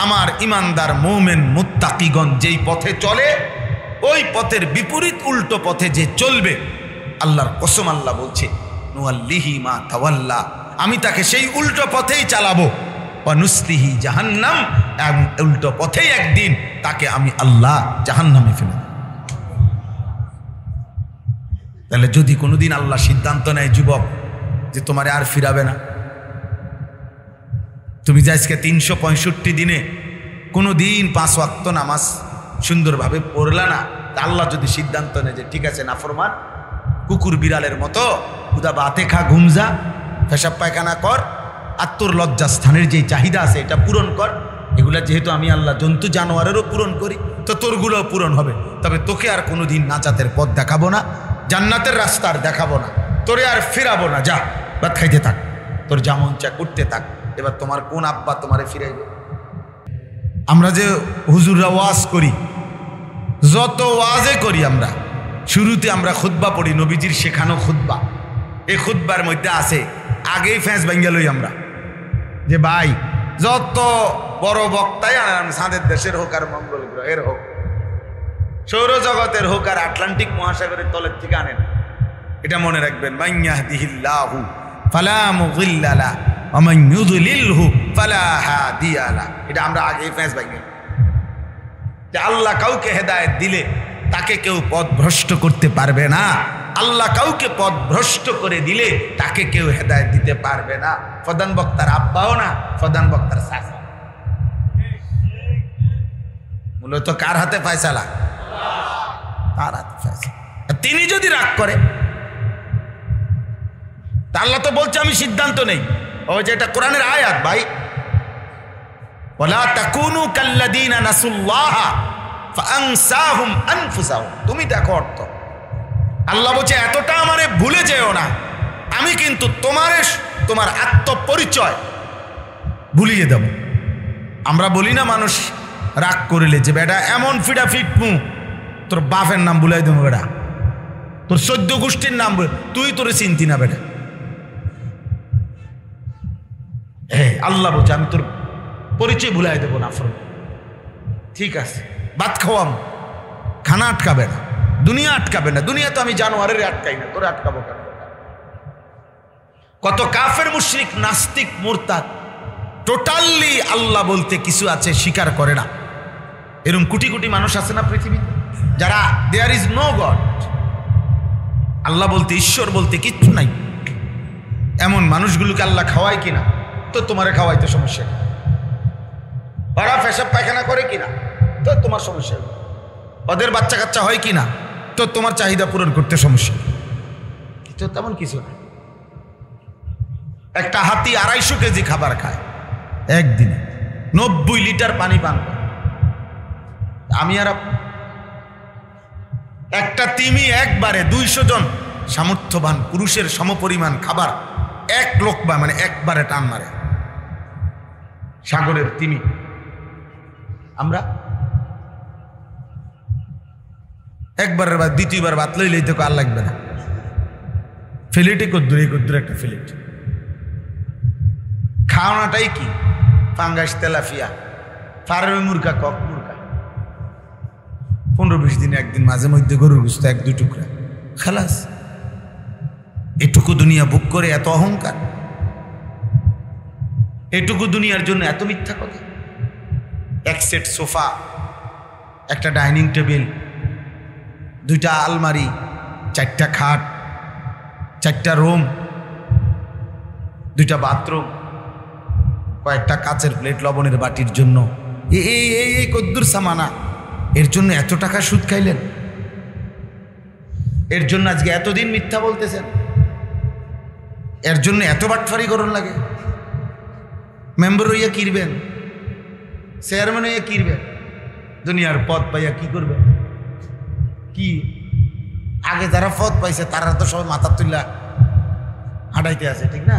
আমার ইমানদার মুমিন মুত্তাকিগণ যেই পথে চলে ওই পথের বিপরীত উল্টো পথে যে চলবে, আল্লাহর কসম আল্লাহ বলছে, নুওয়াল্লিহি মা তাওয়াল্লা, আমি তাকে সেই উল্টো পথেই চালাবো, ওয়া নুসলিহি জাহান্নাম, উল্টো পথেই একদিন তাকে আমি আল্লাহ জাহান্নামে ফেলে। তাহলে যদি কোনোদিন আল্লাহ সিদ্ধান্ত নেয় যুবক যে তোমারে আর ফিরাবে না, তুমি যে আজকে 365 দিনে কোনো দিন 5 ওয়াক্ত নামাজ সুন্দরভাবে পড়লা না, তা আল্লাহ যদি সিদ্ধান্ত নেয় যে ঠিক আছে নাফরমান, কুকুর বিড়ালের মতো খুদা বাতে খা, ঘুম যা, পেশাব পায়খানা কর, আর তোর লজ্জাস্থানের যেই চাহিদা আছে এটা পূরণ কর, এগুলা যেহেতু আমি আল্লাহ জন্তু জানোয়ারেরও পূরণ করি, তো তোরগুলোও পূরণ হবে। তবে তোকে আর কোনোদিন নাজাতের পথ দেখাবো না, জান্নাতের রাস্তা আর দেখাবো না, তোরে আর ফিরাবো না, যা ভাত খাইতে থাক, তোর যেমন চা করতে থাক। এবার তোমার কোন আব্বা তোমারে ফিরাইবে? আমরা যে হুজুররা ওয়াজ করি, যত ওয়াজে করি আমরা, শুরুতে আমরা খুতবা পড়ি, নবীজির শেখানো খুতবা। এই খুতবার মধ্যে আছে আগেই ফ্যাঁস ভাঙ্গা লই আমরা যে ভাই যত বড় বক্তাই আনান, সাদের দেশের হোক আর মঙ্গল গ্রহের হোক, সৌরজগতের হোক আর আটলান্টিক মহাসাগরের তলের থেকে আনেন, এটা মনে রাখবেন। মান ইয়াহদিহিল্লাহু ফালা মুযিল্লা লাহু ওয়া মান ইউদ্লিলহু ফালা হাদিয়া লাহু। এটা আমরা আগেই ফ্যাঁস ভাঙ্গা যে আল্লাহ কাউকে হেদায়েত দিলে তাকে কেউ পথভ্রষ্ট করতে পারবে না, আল্লাহ কাউকে পথভ্রষ্ট করে দিলে তাকে কেউ হেদায়েত দিতে পারবে না। প্রধান বক্তার আব্বাও না, প্রধান বক্তার চাচা। মূলত কার হাতে ফয়সালা? তার হাতে ফয়সালা। তিনি যদি রাগ করে, তা আল্লাহ তো বলছে আমি সিদ্ধান্ত নেই। ও যে এটা কোরআনের আয়াত ভাই, ওয়ালা তাকুনু কাল্লাযীনা নাসুল্লাহা ফাআনসাহুম আনফুসাহুম। তুমি দেখো অর্থ, আল্লাহ বলছে এতটা আমারে ভুলে যেও না, আমি কিন্তু তোমার আত্মপরিচয় ভুলিয়ে দেব। আমরা বলি না মানুষ রাগ করিলে যে বেটা এমন ফিডা ফিটমু, তোর বাপের নাম ভুলাই দেবো বেটা, তোর 14 গোষ্ঠীর নাম, তুই তোরে চিনতি না বেটা। আল্লাহ বলছে আমি তোর পরিচয় ভুলাই দেবো না। ঠিক আছে, ভাত খাওয়াম, খানা আটকাবে না, দুনিয়া আটকাবে না। দুনিয়া তো আমি জানোয়ারের আটকাই না, তোরে আটকাবো কেন? কত কাফের মুশরিক নাস্তিক মুরতাদ টোটালি আল্লাহ বলতে কিছু আছে স্বীকার করে না। এরকম কোটি কোটি মানুষ আছে না পৃথিবীতে, যারা দেয়ার ইজ নো গড, আল্লাহ বলতে ঈশ্বর বলতে কিচ্ছু নাই। এমন মানুষগুলোকে আল্লাহ খাওয়ায় কিনা? তো তোমারে খাওয়াইতে সমস্যা, ওরা পেশাব পায়খানা করে কিনা? তো তোমার সমস্যা। ওদের বাচ্চা কাচ্চা হয় কিনা? তো তোমার চাহিদা পূরণ করতে সমস্যা। তো তেমন কিছু না। একটা হাতি 250 কেজি খাবার খায় একদিনে, 90 লিটার পানি পান করে। আমি আর একটা তিমি একবারে 200 জন সামর্থ্যবান পুরুষের সমপরিমাণ খাবার এক লোকবা মানে একবারে টান মারে। সাগরের তিমি আমরা একবারের বাদ দ্বিতীয়বার ভাত লইলেই তো আর লাগবে না। ফিলেটে কদ্দুর একটা ফিলেট। খাওয়ানাটাই কি? পাঙ্গাস, তেলাফিয়া, ফার্মে মুরগা, কক মুরগা, 15-20 দিনে একদিন, মাঝে মধ্যে গরুর গোশত 1-2 টুকরা, খালাস। এটুকু দুনিয়া বুক করে এত অহংকার, এটুকু দুনিয়ার জন্য এত মিথ্যা কথা। এক সেট সোফা, একটা ডাইনিং টেবিল, 2টা আলমারি, 4টা খাট, 4টা রুম, 2টা বাথরুম, কয়েকটা কাচের প্লেট, লবণের বাটির জন্য এই কদ্দুর সামানা। এর জন্য এত টাকা সুদ খাইলেন, এর জন্য আজকে এতদিন মিথ্যা বলতেছেন, এর জন্য এত বাটফারি করণ লাগে। মেম্বার হইয়া কিরবেন, চেয়ারম্যান হইয়া কিরবেন, দুনিয়ার পদ পাইয়া কি করবেন? কি আগে যারা পদ পাইছে তারা তো সবাই মাথা তুল্লা হাঁটাইতে আছে, ঠিক না?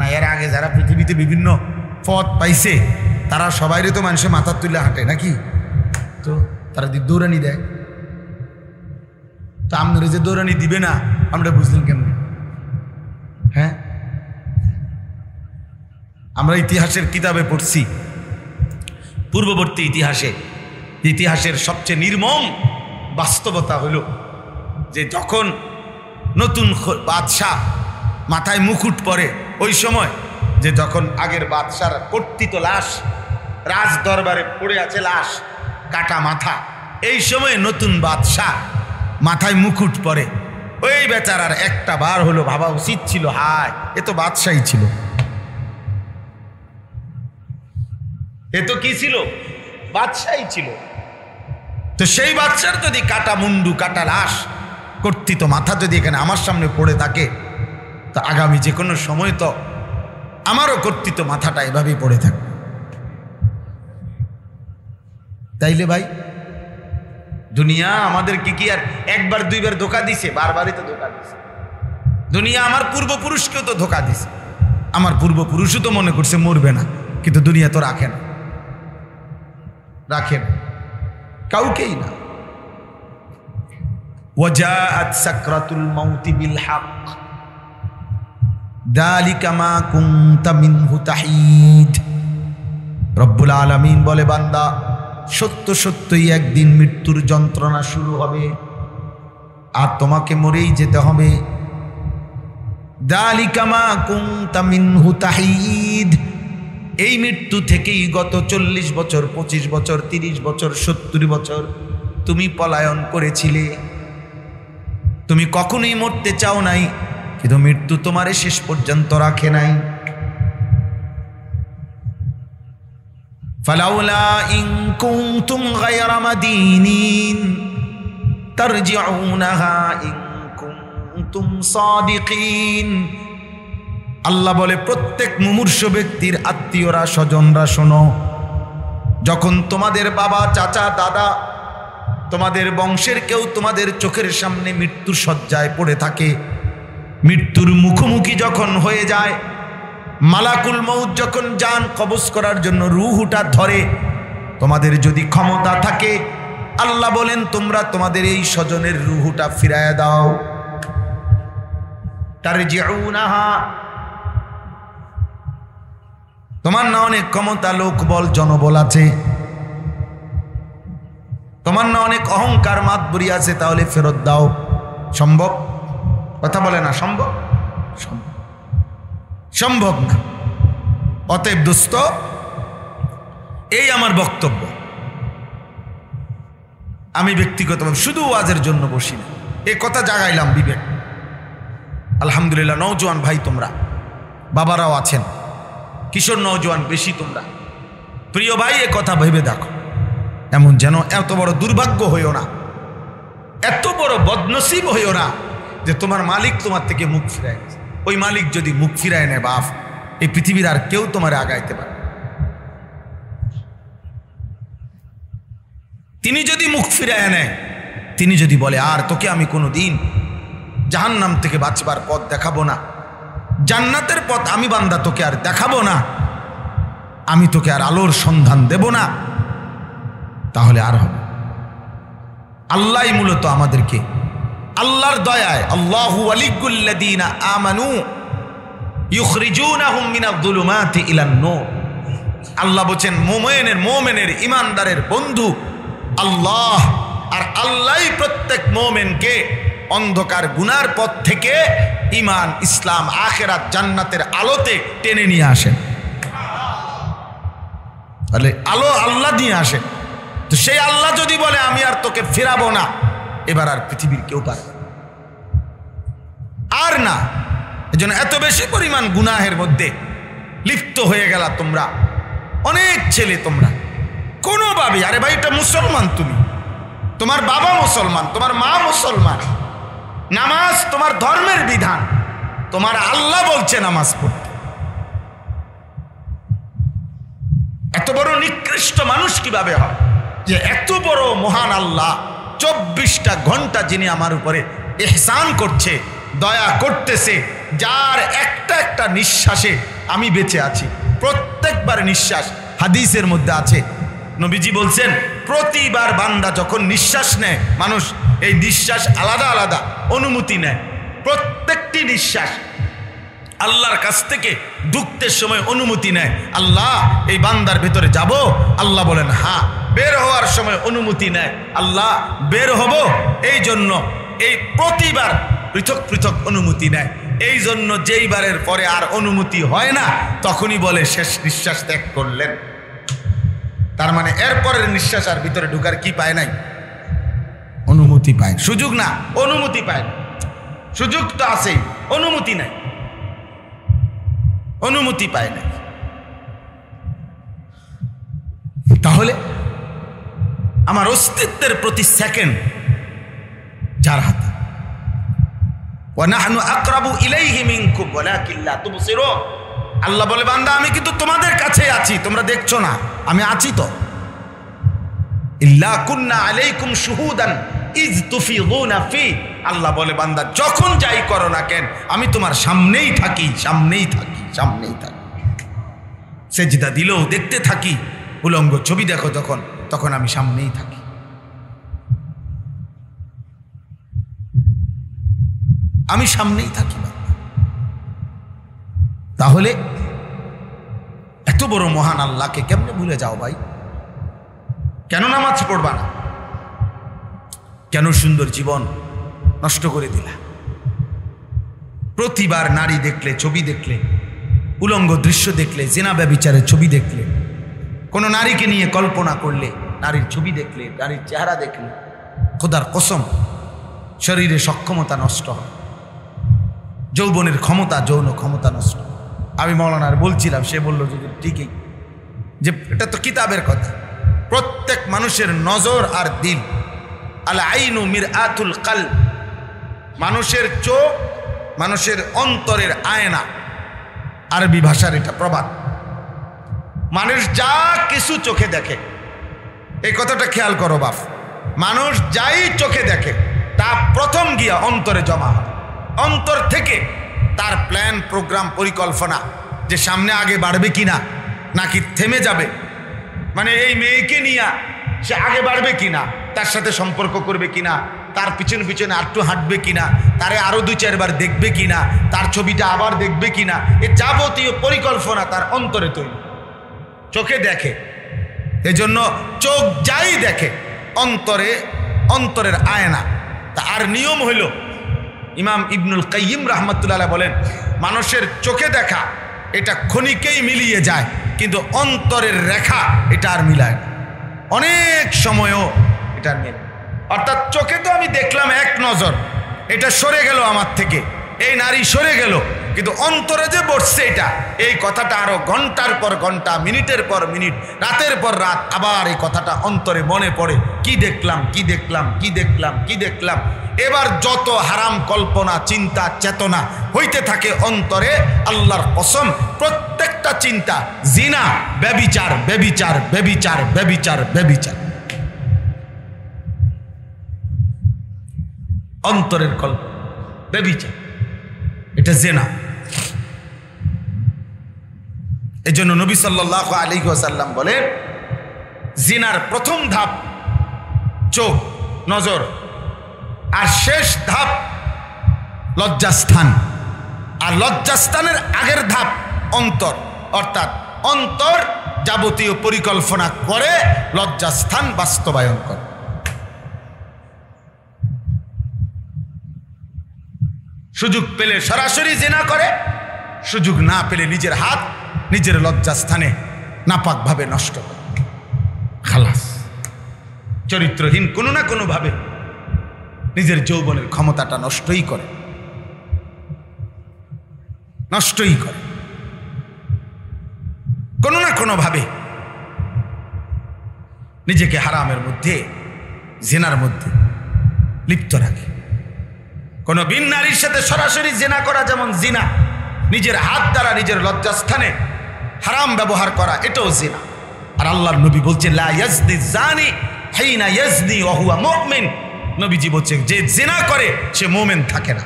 না, এর আগে যারা পৃথিবীতে বিভিন্ন পদ পাইছে তারা সবাইরে তো মানুষের মাথা তুল্লা হাঁটে নাকি? তো তারা দৌড়ানি দেয়। তো আপনারা যে দৌড়ানি দিবে না, আমরা বুঝলেন কেমন? হ্যাঁ, আমরা ইতিহাসের কিতাবে পড়ছি, পূর্ববর্তী ইতিহাসের সবচেয়ে নির্মম বাস্তবতা হলো যে যখন নতুন বাদশাহ মাথায় মুকুট পরে, ওই সময় যে যখন আগের বাদশার কর্তৃত লাশ রাজ দরবারে পড়ে আছে, লাশ কাটা মাথা, এই সময় নতুন বাদশাহ মাথায় মুকুট পরে, ওই বেচারার একটা বার হলো ভাবা উচিত ছিল, হায় এ তো বাদশাহী ছিল, এ তো কি ছিল? বাদশাহী ছিল। তো সেই বাদশার যদি কাটা মুন্ডু, কাটা লাশ, কর্তৃত মাথা যদি এখানে আমার সামনে পড়ে থাকে, তা আগামী যে কোনো সময় তো আমারও কর্তৃত মাথাটা এভাবেই পড়ে থাকবে। তাইলে ভাই দুনিয়া আমাদেরকে কি আর একবার দুইবার ধোকা দিছে? বারবারই তো ধোকা দিছে। দুনিয়া আমার পূর্বপুরুষকেও তো ধোকা দিছে। আমার পূর্বপুরুষও তো মনে করছে মরবে না, কিন্তু দুনিয়া তো রাখে না, কাউকেই না। ওয়াজাআত সাকরাতুল মাউতি বিল হক যালিকা মা কুনতা মিনহু তাহিদ। রব্বুল আলামিন বলে, বান্দা সত্য সত্যই একদিন মৃত্যুর যন্ত্রণা শুরু হবে আর তোমাকে মরেই যেতে হবে। যালিকা মা কুনতা মিনহু তাহিদ। এই মৃত্যু থেকেই গত 40 বছর, 25 বছর, 30 বছর, 70 বছর তুমি পলায়ন করেছিলে। তুমি কখনোই মরতে চাও নাই, কিন্তু মৃত্যু তোমারে শেষ পর্যন্ত রাখে নাই। ফালাউলা ইন কুনতুম গায়রা মাদিনিন তারজিউনাহা ইন কুনতুম সাদিকিন। আল্লাহ বলে, প্রত্যেক মুমূর্ষু ব্যক্তির আত্মীয়রা, স্বজনরা, শোনো, যখন তোমাদের বাবা, চাচা, দাদা, তোমাদের বংশের কেউ তোমাদের চোখের সামনে মৃত্যুর শয্যায় পড়ে থাকে, মৃত্যুর মুখোমুখি যখন হয়ে যায়, মালাকুল মউত যখন জান কবজ করার জন্য রূহটা ধরে, তোমাদের যদি ক্ষমতা থাকে, আল্লাহ বলেন তোমরা তোমাদের এই স্বজনের রূহটা ফিরায়া দাও। তারজিউনাহা, তোমার না অনেক ক্ষমতা, লোক বল, জনবল আছে, তোমার না অনেক অহংকার, মাতবরি আছে, তাহলে ফেরত দাও। সম্ভব? কথা বলে না সম্ভব? সম্ভব না। অতএব দোস্ত, এই আমার বক্তব্য। আমি ব্যক্তিগতভাবে শুধু ওয়াজের জন্য বসি না, এ কথা জাগাইলাম বিবেক। আলহামদুলিল্লাহ, নওজোয়ান ভাই তোমরা, বাবারাও আছেন, কিশোর নওজোয়ান বেশি তোমরা, প্রিয় ভাই, এ কথা ভেবে দেখো। এমন যেন এত বড় দুর্ভাগ্য হইও না, এত বড় বদনসিব হইও না যে তোমার মালিক তোমার থেকে মুখ ফিরায় গেছে। ওই মালিক যদি মুখ ফিরায় নেয় বাপ, এই পৃথিবীর আর কেউ তোমার আগাইতে পারে। তিনি যদি মুখ ফিরায় নেয়, তিনি যদি বলে আর তোকে আমি কোনো দিন জাহান্নাম থেকে বাঁচবার পথ দেখাবো না, জান্নাতের পথ আমি বান্দা তোকে আর দেখাবো না, আমি তোকে আর আলোর সন্ধান দেব না, তাহলে আর হবে। আল্লাহই মূলত আমাদেরকে আল্লাহর দয়ায়, আল্লাহু ওয়ালিয়্যুল্লাযীনা আমানু ইউখরিজুনাহুম মিনায-যুলুমাতি ইলান-নূর। আল্লাহ বলেন মুমিনের ঈমানদারের বন্ধু আল্লাহ, আর আল্লাহই প্রত্যেক মুমিনকে অন্ধকার গুনার পথ থেকে ঈমান, ইসলাম, আখিরাত, জান্নাতের আলোতে টেনে নিয়ে আসেন। তাহলে আলো আল্লাহ নিয়ে আসেন। তো সেই আল্লাহ যদি বলে আমি আর তোকে ফেরাবো না, এবার আর পৃথিবীর কেউ পারে আর না। এজন্য এত বেশি পরিমাণ গুনাহের মধ্যে লিপ্ত হয়ে গেলা তোমরা, অনেক ছেলে তোমরা কোনোভাবে। আরে ভাই, এটা মুসলমান, তুমি, তোমার বাবা মুসলমান, তোমার মা মুসলমান, নামাজ তোমার ধর্মের বিধান, তোমার আল্লাহ বলছে নামাজ পড়তে। এত বড় নিকৃষ্ট মানুষ কিভাবে হয় যে এত বড় মহান আল্লাহ 24টা ঘন্টা যিনি আমার উপরে ইহসান করছে, দয়া করতেছে, যার একটা একটা নিঃশ্বাসে আমি বেঁচে আছি। প্রত্যেকবার নিঃশ্বাস, হাদিসের মধ্যে আছে, নবীজি বলছেন প্রতিবার বান্দা যখন নিঃশ্বাস নেয়, মানুষ এই নিঃশ্বাস আলাদা আলাদা অনুমতি নেয়। প্রত্যেকটি নিঃশ্বাস আল্লাহর কাছ থেকে ঢুকতের সময় অনুমতি নেয়, আল্লাহ এই বান্দার ভেতরে যাব, আল্লাহ বলেন হ্যাঁ। বের হওয়ার সময় অনুমতি নেয়, আল্লাহ বের হব, এই জন্য এই প্রতিবার পৃথক পৃথক অনুমতি নেয়। এই জন্য যেইবারের পরে আর অনুমতি হয় না, তখনই বলে শেষ নিঃশ্বাস ত্যাগ করলেন। তার মানে এরপরের নিঃশ্বাস আর ভিতরে ঢুকার কি পায় নাই? অনুমতি পায়, সুযোগ না, অনুমতি পায়। সুযোগ তো আছেই, অনুমতি নাই, অনুমতি পায় নাই। তাহলে আমার অস্তিত্বের প্রতি সেকেন্ড যার হাতে, ওয়ানাহনু আকরাবু ইলাইহি মিনকুম ওয়ালাকিন লা তুবসিরুন। আল্লাহ বলে বান্দা আমি কিন্তু তোমাদের কাছে আছি, তোমরা দেখছো না, আমি আছি তো। ইল্লা কুন্না আলাইকুম শুহুদান ইজ তুফিদুনা ফি। আল্লাহ বলে বান্দা যখন যাই করো না কেন, আমি তোমার সামনেই থাকি, সামনেই থাকি, সামনেই থাকি। সেজদা দিলেও দেখতে থাকি, উলঙ্গ ছবি দেখো যখন, তখন আমি সামনেই থাকি। আমি সামনেই থাকি। তাহলে এত বড় মহান আল্লাহকে কেমনে ভুলে যাও ভাই? কেন নামাজ পড়বা না? কেন সুন্দর জীবন নষ্ট করে দিলা? প্রতিবার নারী দেখলে, ছবি দেখলে, উলঙ্গ দৃশ্য দেখলে, জিনা ব্যভিচারের ছবি দেখলে, কোনো নারীকে নিয়ে কল্পনা করলে, নারীর ছবি দেখলে, নারীর চেহারা দেখলে, খোদার কসম শরীরে সক্ষমতা নষ্ট হয়, যৌবনের ক্ষমতা, যৌন ক্ষমতা নষ্ট। আমি মৌলানার বলছিলাম, সে বলল যদি ঠিকই, যে এটা তো কিতাবের কথা। প্রত্যেক মানুষের নজর আর দিল, আল আইনু মিরআতুল কলব, মানুষের চোখ মানুষের অন্তরের আয়না। আরবি ভাষার এটা প্রবাদ। মানুষ যা কিছু চোখে দেখে, এই কথাটা খেয়াল করো বাপ, মানুষ যাই চোখে দেখে তা প্রথম গিয়া অন্তরে জমা হয়। অন্তর থেকে তার প্ল্যান, প্রোগ্রাম, পরিকল্পনা, যে সামনে আগে বাড়বে কিনা নাকি থেমে যাবে, মানে এই মেয়েকে নিয়ে সে আগে বাড়বে কিনা, তার সাথে সম্পর্ক করবে কিনা, তার পিছনে পিছনে আরটু হাঁটবে কিনা, তারে আরো 2-4 বার দেখবে কিনা, তার ছবিটা আবার দেখবে কিনা, এই যাবতীয় পরিকল্পনা তার অন্তরে তৈরি, চোখে দেখে। এজন্য চোখ যাই দেখে অন্তরের আয়না। তা আর নিয়ম হইল, ইমাম ইবনুল কাইয়িম রাহমাতুল্লাহ বলেন, মানুষের চোখে দেখা এটা ক্ষণিকেই মিলিয়ে যায়, কিন্তু অন্তরের রেখা এটা আর মিলায় না, অনেক সময়ও এটা মিলে। অর্থাৎ চোখে তো আমি দেখলাম এক নজর, এটা সরে গেল আমার থেকে, এই নারী সরে গেল, কিন্তু অন্তরে যে বসছে এটা, এই কথাটা আরো ঘন্টার পর ঘন্টা, মিনিটের পর মিনিট, রাতের পর রাত আবার এই কথাটা অন্তরে মনে পড়ে, কি দেখলাম, কি দেখলাম, কি দেখলাম, কি দেখলাম। এবার যত হারাম কল্পনা, চিন্তা, চেতনা হইতে থাকে অন্তরে, আল্লাহর কসম প্রত্যেকটা চিন্তা জিনা, ব্যভিচার, ব্যভিচার, ব্যভিচার, ব্যভিচার, ব্যভিচার। অন্তরের কল্পনা, ব্যভিচার, এটা জিনা। এজন্য নবী সাল্লাল্লাহু আলাইহি ওয়াসাল্লাম বলেন, জিনার প্রথম ধাপ চোখ, নজর, আর শেষ ধাপ লজ্জাস্থান, আর লজ্জাস্থানের আগের ধাপ অন্তর। অর্থাৎ অন্তর যাবতীয় পরিকল্পনা করে, লজ্জাস্থান বাস্তবায়ন করে। সুযোগ পেলে সরাসরি জিনা করে, সুযোগ না পেলে নিজের হাত নিজের লজ্জাস্থানে নাপাকভাবে নষ্ট করে, খালাস। চরিত্রহীন কোনো না কোনো ভাবে নিজের যৌবনের ক্ষমতাটা নষ্টই করে, নষ্টই করে, কোনো না কোনো ভাবে নিজেকে হারামের মধ্যে, জিনার মধ্যে লিপ্ত রাখে। কোন বিন নারীর সাথে সরাসরি জিনা করা যেমন জিনা, নিজের হাত দ্বারা নিজের লজ্জাস্থানে হারাম ব্যবহার করা, এটাও জিনা। আর আল্লাহর নবী বলছে, লা ইয়াজনি জানি হিনা ইয়াজনি ওয়া হুয়া মুমিন। নবীজি বলছে, যে জিনা করে সে মুমিন থাকে না।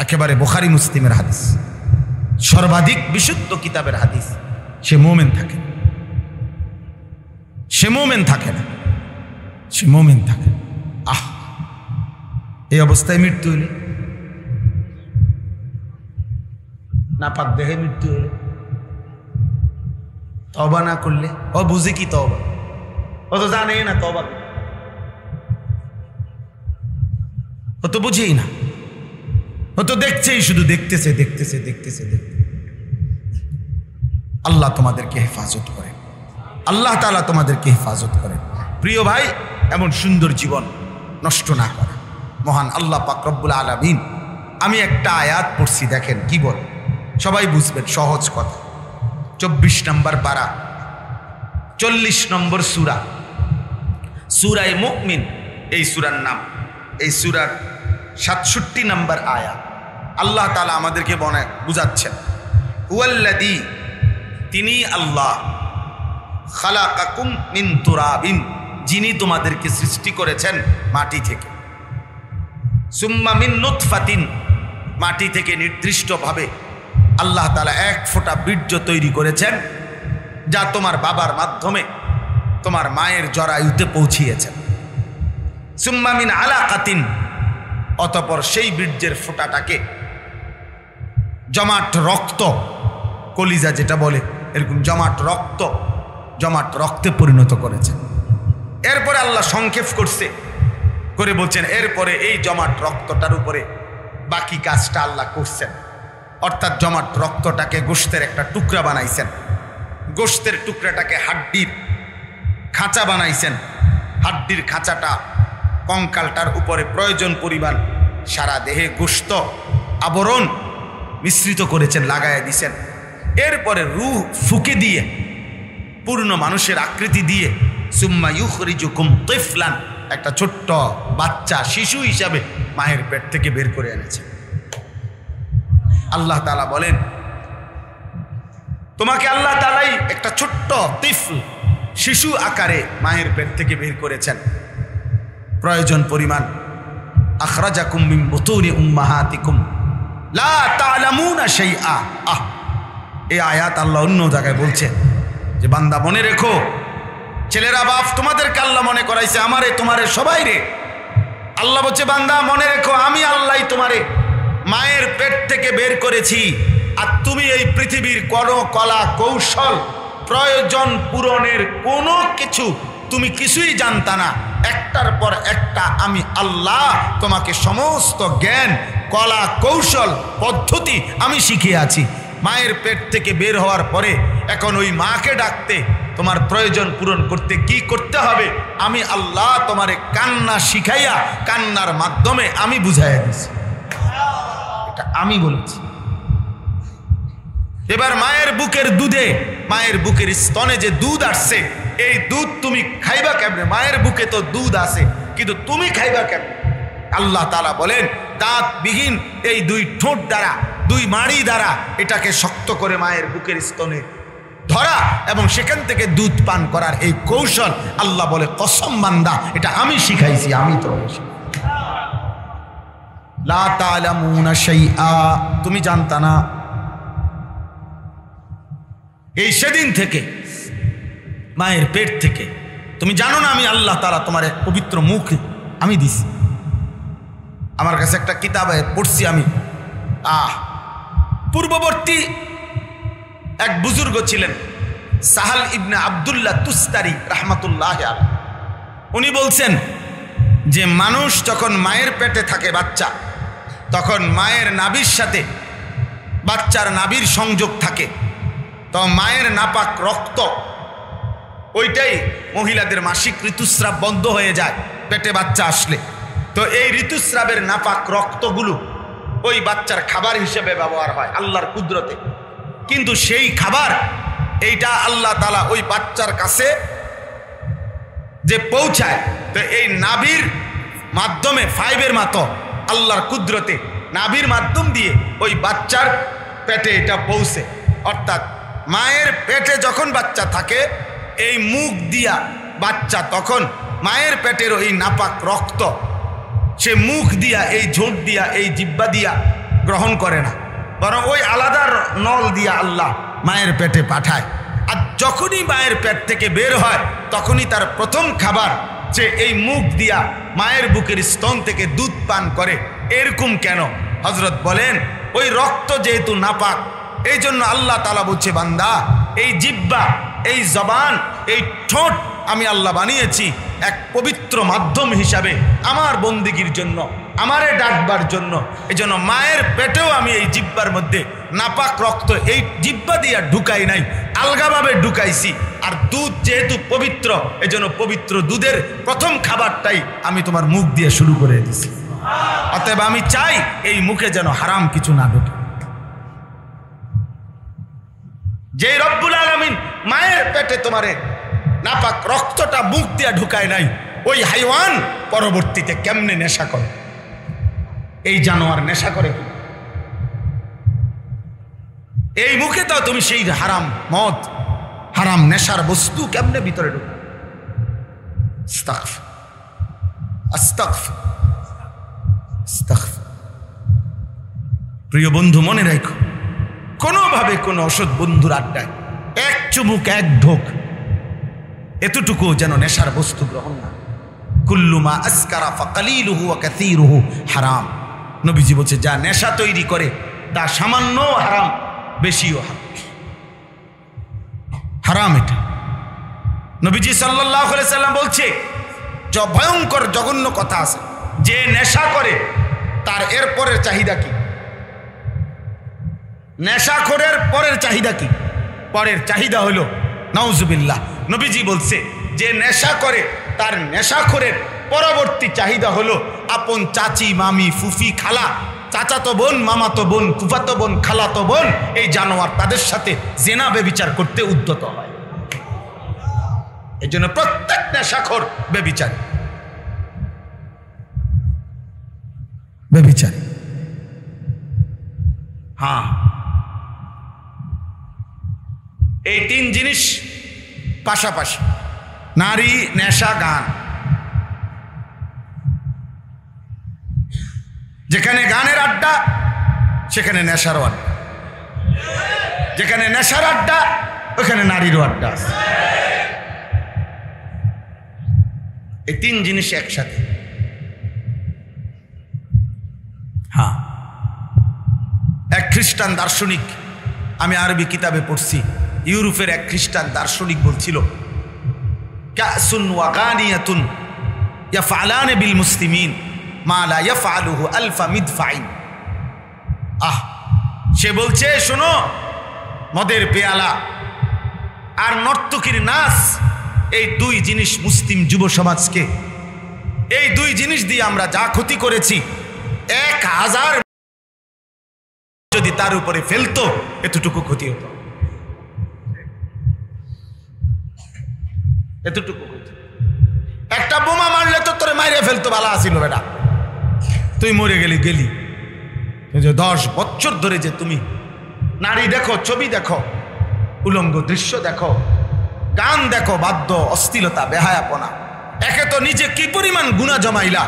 একেবারে বুখারী মুসলিমের হাদিস, সর্বাধিক বিশুদ্ধ কিতাবের হাদিস। সে মুমিন থাকে না, সে মুমিন থাকে না, সে মুমিন থাকে। আহ, এই অবস্থায় মৃত্যু হইলে, নাপাক দেহে মৃত্যু হইলে, তওবা না করলে, ও বুঝে কি তওবা, ও তো জানে না তওবা, ও তো বুঝেই না, ও তো দেখছেই, শুধু দেখতেছে, দেখতেছে, দেখতেছে, দেখতে। আল্লাহ তোমাদেরকে হেফাজত করে, আল্লাহ তাআলা তোমাদেরকে হেফাজত করে। প্রিয় ভাই, এমন সুন্দর জীবন নষ্ট না করে মহান আল্লাহ পাক রব্বুল আলামিন। আমি একটা আয়াত পড়ছি, দেখেন কি বলে, সবাই বুঝবেন, সহজ কথা। 24 নম্বর পারা, 40 নম্বর সূরা, সূরায়ে মুমিন এই সূরার নাম। এই সূরার 67 নম্বর আয়াত আল্লাহ তাআলা আমাদেরকে বুঝাচ্ছেন, হুয়াল্লাযী, তিনি আল্লাহ, খালাকাকুম মিন তুরাবিন, যিনি তোমাদেরকে সৃষ্টি করেছেন মাটি থেকে, সুম্মা মিন নুতফাতিন, মাটি থেকে নির্দিষ্টভাবে আল্লাহ তাআলা এক ফোঁটা বীর্য তৈরি করেছেন, যা তোমার বাবার মাধ্যমে তোমার মায়ের জরায়ুতে পৌঁছিয়েছেন। সুম্মা মিন আলাকাতিন, অতঃপর সেই বীর্যের ফোঁটাটাকে জমাট রক্ত, কলিজা যেটা বলে এরকম জমাট রক্তে পরিণত করেছেন। এরপরে আল্লাহ সংক্ষেপ করছে করে বলছেন এরপরে এই জমাট রক্তটার উপরে বাকি কাজটা আল্লাহ করছেন। অর্থাৎ জমাট রক্তটাকে গোশতের একটা টুকরা বানাইছেন, গোশতের টুকরাটাকে হাড্ডির খাঁচা বানাইছেন, হাড্ডির খাঁচাটা কঙ্কালটার উপরে প্রয়োজন পরিমাণ সারা দেহে গোশত আবরণ মিশ্রিত করেছেন, লাগাইয়া দিছেন। এরপরে রূহ ফুঁকে দিয়ে পূর্ণ মানুষের আকৃতি দিয়ে সুম্মা ইউখরিজুকুম তিফলান, একটা ছোট্ট বাচ্চা শিশু হিসাবে মায়ের পেট থেকে বের করে এনেছে। আল্লাহ তাআলা বলেন তোমাকে আল্লাহ তাআলাই একটা ছোট্ট তিফল শিশু আকারে মায়ের পেট থেকে বের করেছেন। প্রয়োজন পরিমাণ আখরাজাকুম মিন বুতুনি উম্মাহাতিকুম লা তা'লামুনা শাইআ। এই আয়াত আল্লাহ অন্য জায়গায় বলছে যে বান্দা মনে রেখো, ছেলেরা বাপ তোমাদেরকে আল্লাহ মনে করাইছে, আমারে তোমারে সবাই রে। আল্লাহ বলছে বান্দা মনে রেখো আমি আল্লাহ তোমারে মায়ের পেট থেকে বের করেছি, আর তুমি এই পৃথিবীর কোনো কলা কৌশল প্রয়োজন পূরণের কোনো কিছু তুমি কিছুই জানতা না। একটার পর একটা আমি আল্লাহ তোমাকে সমস্ত জ্ঞান কলা কৌশল পদ্ধতি আমি শিখিয়ে আছি। মায়ের পেট থেকে বের হওয়ার পরে এখন ওই মাকে ডাকতে তোমার প্রয়োজন পূরণ করতে কি করতে হবে আমি আল্লাহ তোমারে কান্না শিখাইয়া কান্নার মাধ্যমে আমি বুঝাইয়া দিছি। এটা আমি বলেছি। এবার মায়ের বুকের দুধে, মায়ের বুকের স্তনে যে দুধ আসছে এই দুধ তুমি খাইবা কেমনে? মায়ের বুকে তো দুধ আছে কিন্তু তুমি খাইবা কেমনে? আল্লাহ তাআলা বলেন দাঁত বিহীন এই দুই ঠোঁট দ্বারা, দুই মাড়ি দ্বারা এটাকে শক্ত করে মায়ের বুকের স্তনে ধরা এবং সেখান থেকে দুধ পান করার এই কৌশল আল্লাহ বলে কসম বান্দা এটা আমি শিখাইছি, আমি তো লা তা'লামুনা শাইআ, তুমি জানতা না। এই সেদিন থেকে মায়ের পেট থেকে তুমি জানো না আমি আল্লাহ তাআলা তোমার এক পবিত্র মুখ আমি দিছি। আমার কাছে একটা কিতাবে পড়ছি আমি, পূর্ববর্তী এক বুজুর্গ ছিলেন সাহাল ইবনে আব্দুল্লাহ তুস্তারি রাহমাতুল্লাহ আলাইহি। উনি বলছেন যে মানুষ যখন মায়ের পেটে থাকে বাচ্চা, তখন মায়ের নাভির সাথে বাচ্চার নাভির সংযোগ থাকে, তো মায়ের নাপাক রক্ত ওইটাই মহিলাদের মাসিক ঋতুস্রাব বন্ধ হয়ে যায় পেটে বাচ্চা আসলে। তো এই ঋতুস্রাবের নাপাক রক্তগুলো ওই বাচ্চার খাবার হিসেবে ব্যবহার হয় আল্লাহর কুদরতে। কিন্তু সেই খাবার এইটা আল্লাহ তাআলা ওই বাচ্চার কাছে যে পৌঁছায়, তো এই নাভির মাধ্যমে ফাইবের মতো আল্লাহর কুদরতে নাভির মাধ্যম দিয়ে ওই বাচ্চার পেটে এটা পৌঁছে। অর্থাৎ মায়ের পেটে যখন বাচ্চা থাকে এই মুখ দিয়া বাচ্চা তখন মায়ের পেটের ওই নাপাক রক্ত সে মুখ দিয়া, এই ঝোঁট দিয়া, এই জিহ্বা দিয়া গ্রহণ করে না, বরং ওই আলাদা নল দিয়া আল্লাহ মায়ের পেটে পাঠায়। আর যখনই মায়ের পেট থেকে বের হয় তখনই তার প্রথম খাবার সে এই মুখ দিয়া মায়ের বুকের স্তন থেকে দুধ পান করে। এরকম কেন? হযরত বলেন ওই রক্ত যেহেতু নাপাক, এই জন্য আল্লাহ তাআলা বলছে বান্দা এই জিহ্বা, এই জবান, এই ঠোঁট আমি আল্লাহ বানিয়েছি এক পবিত্র মাধ্যম হিসাবে আমার বন্দেগীর জন্য, আমারে ডাকবার জন্য। এই জন্য মায়ের পেটেও আমি এই জিহ্বার মধ্যে নাপাক রক্ত এই জিহ্বা দিয়া ঢুকাই নাই, আলগাভাবে ঢুকাইছি। আর দুধ যেহেতু পবিত্র, এই জন্য পবিত্র দুধের প্রথম খাবারটাই আমি তোমার মুখ দিয়ে শুরু করে দিছি। অতএব আমি চাই এই মুখে যেন হারাম কিছু না ঢুকে। যে রব্বুল আলামিন মায়ের পেটে তোমারে নাপাক রক্তটা মুখ দিয়া ঢুকায় নাই, ওই হাইওয়ান পরবর্তীতে কেমনে নেশা করে? এই জানোয়ার নেশা করে কি? এই মুখে তো তুমি সেই হারাম মদ, হারাম নেশার বস্তু কেমনে ভিতরে ঢুকে? আস্তাগফির, আস্তাগফির, আস্তাগফির। প্রিয় বন্ধু মনে রাখো, কোনোভাবে কোনো অসৎ বন্ধুর আড্ডায় এক চুমুক এক ঢোক এতটুকু যেন নেশার বস্তু গ্রহণ না। কুল্লু মা আসকারা ফাকালিলুহু ওয়া কাসীরুহু হারাম। নবীজি বলছে যা নেশা তৈরি করে তা সামান্যও হারাম, বেশিও হারাম। হারাম এটা। নবীজি সাল্লাল্লাহু আলাইহি সাল্লাম বলছে যে ভয়ঙ্কর জঘন্য কথা আছে, যে নেশা করে তার এর পরের চাহিদা কি? নেশাখোরের পরের চাহিদা কি? পরের চাহিদা হলো নাউজুবিল্লাহ। নবীজি বলছে যে নেশা করে তার নেশাখোরের পরবর্তী চাহিদা হলো আপন চাচি, মামি, ফুফি, খালা, চাচাতো বোন, মামাতো বোন, ফুফাতো বোন, খালাতো বোন, এই জানোয়ার তাদের সাথে জেনা বেবিচার করতে উদ্যত হয়। এই জন্য প্রত্যেক নেশাখোর বেবিচারী, বেবিচারী। হ্যাঁ, এই তিন জিনিস পাশাপাশি, নারী, নেশা, গান। যেখানে গানের আড্ডা সেখানে নেশারও আড্ডা, যেখানে নেশার আড্ডা ওখানে নারীরও আড্ডা আছে। এই তিন জিনিস একসাথে। হ্যাঁ, এক খ্রিস্টান দার্শনিক, আমি আরবি কিতাবে পড়ছি, ইউরোপের এক খ্রিস্টান দার্শনিক বলছিল কাসুন ওয়া গানিয়াতুন ইয়াফআলান বিল মুসলিমিন মা লা ইয়াফআলুহু আলফা মিদফাইন। সে বলছে শোনো, মদের পেয়ালা আর নর্তকীর নাচ, এই দুই জিনিস মুসলিম যুব সমাজকে, এই দুই জিনিস দিয়ে আমরা যা ক্ষতি করেছি, 1000 যদি তার উপরে ফেলতো এতটুকু ক্ষতি হতো, এতটুকু ক্ষতি। একটা বোমা মারলে তো তোরে মাইরে ফেলতো, ভালো আসিল বেটা, তুই মরে গেলি। 10 বছর ধরে যে তুমি নারী দেখো, ছবি দেখো, উলঙ্গ দৃশ্য দেখো, গান দেখো, বাদ্য, অশ্লীলতা, বেহায়াপনা, একে তো নিজে কি পরিমাণ গুনাহ জমাইলা,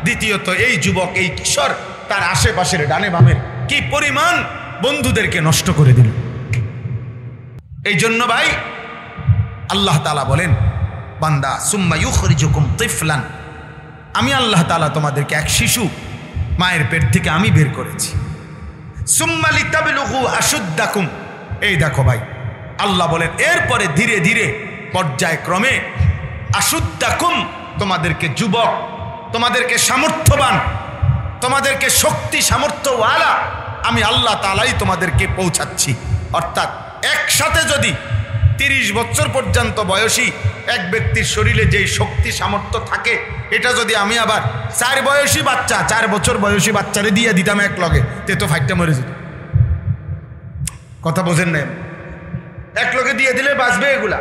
দ্বিতীয়ত এই যুবক, এই কিশোর তার আশেপাশের ডানে বামের কি পরিমাণ বন্ধুদেরকে নষ্ট করে দিল। এই জন্য ভাই আল্লাহ তাআলা বলেন, বান্দা সুম্মা ইউখরিজুকুম তিফলান, আমি আল্লাহ তাআলা তোমাদেরকে এক শিশু মায়ের পেট থেকে আমি বের করেছি। সুম্মা লিতাবলুগু আশুদ্দাকুম, এই দেখো ভাই আল্লাহ বলেন এরপরে ধীরে ধীরে পর্যায়ক্রমে আশুদ্দাকুম, তোমাদেরকে যুবক, তোমাদেরকে সামর্থ্যবান, তোমাদেরকে শক্তি সামর্থ্যওয়ালা আমি আল্লাহ তাআলাই তোমাদেরকে পৌঁছাচ্ছি। অর্থাৎ একসাথে যদি 30 বছর পর্যন্ত বয়সী এক ব্যক্তির শরীরে যেই শক্তি সামর্থ্য থাকে, এটা যদি আমি আবার 4 বছর বয়সী বাচ্চারে দিয়ে দিতাম এক লগে, তে তো ফাইটটা মরে যেত। কথা বোঝেন না? এক লগে দিয়ে দিলে বাঁচবে এগুলা,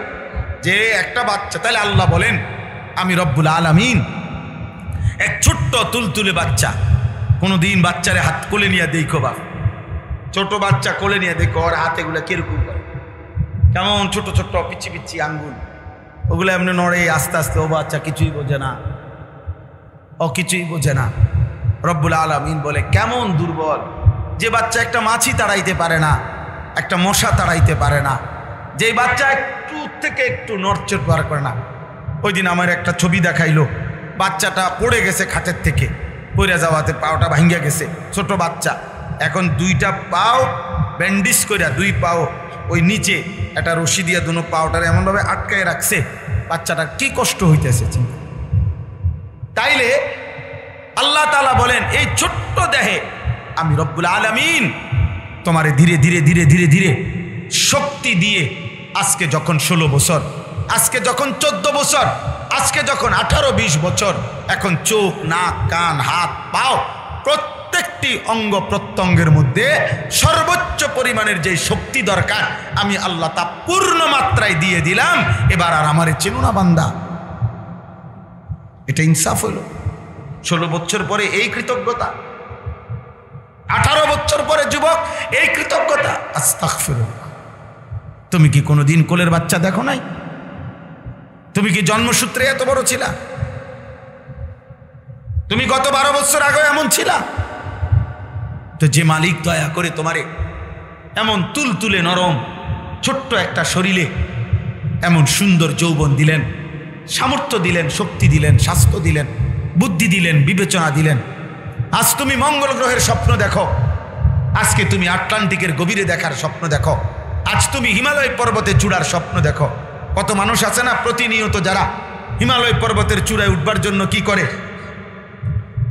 যে একটা বাচ্চা। তাহলে আল্লাহ বলেন আমি রব্বুল আলামিন এক ছোট্ট তুলতুলে বাচ্চা, কোনোদিন বাচ্চারে হাত কোলে নিয়ে দেখো, বা ছোট বাচ্চা কোলে নিয়ে দেখো, ওর হাত এগুলা কিরকম করে, কেমন ছোট ছোট পিচ্ছি পিচ্ছি আঙ্গুল, ওগুলো এমনি নড়ে আস্তে আস্তে। ও বাচ্চা কিছুই বোঝে না, ও কিছুই বোঝে না। রব্বুল আলামিন বলে কেমন দুর্বল, যে বাচ্চা একটা মাছি তাড়াইতে পারে না, একটা মশা তাড়াইতে পারে না, যে বাচ্চা একটু থেকে একটু নড়চড় পার করে না। ওই দিন আমার একটা ছবি দেখাইলো, বাচ্চাটা পড়ে গেছে খাটের থেকে, পড়ে যাওয়াতে পাওটা ভাঙ্গা গেছে, ছোট বাচ্চা। এখন 2টা পাও ব্যান্ডেজ করে, 2 পাও ওই নিচে একটা রশি দিয়ে দুনো পাওটার এমনভাবে আটকায় রাখছে, বাচ্চাটা কি কষ্ট হইতেছে। তাইলে আল্লাহ তাআলা বলেন এই ছোট্ট দেহে আমি রব্বুল আলামিন তোমারে ধীরে ধীরে ধীরে ধীরে ধীরে শক্তি দিয়ে, আজকে যখন 16 বছর, আজকে যখন 14 বছর, আজকে যখন 18-20 বছর, এখন চোখ, নাক, কান, হাত, পাও, প্রত্যেকটি অঙ্গ প্রত্যঙ্গের মধ্যে সর্বোচ্চ পরিমাণের যে শক্তি দরকার আমি আল্লাহ তা পূর্ণ মাত্রায় দিয়ে দিলাম। এবার আর আমারে চেনো না বান্দা। এটা ইনসাফ হইল? 16 বছর পরে এই কৃতজ্ঞতা, 18 বছর পরে যুবক এই কৃতজ্ঞতা। আস্তাগফিরুল্লাহ। তুমি কি কোনোদিন কোলের বাচ্চা দেখো নাই? তুমি কি জন্মসূত্রে এত বড় ছিলা? তুমি গত 12 বছর আগে এমন ছিলা? তো যে মালিক দয়া করে তোমারে এমন তুলতুলে নরম ছোট্ট একটা শরীরে এমন সুন্দর যৌবন দিলেন, সামর্থ্য দিলেন, শক্তি দিলেন, স্বাস্থ্য দিলেন, বুদ্ধি দিলেন, বিবেচনা দিলেন। আজ তুমি মঙ্গল গ্রহের স্বপ্ন দেখো, আজকে তুমি আটলান্টিকের গভীরে দেখার স্বপ্ন দেখো, আজ তুমি হিমালয় পর্বতে চূড়ার স্বপ্ন দেখো। কত মানুষ আছে না প্রতিনিয়ত যারা হিমালয় পর্বতের চূড়ায় উঠবার জন্য কি করে,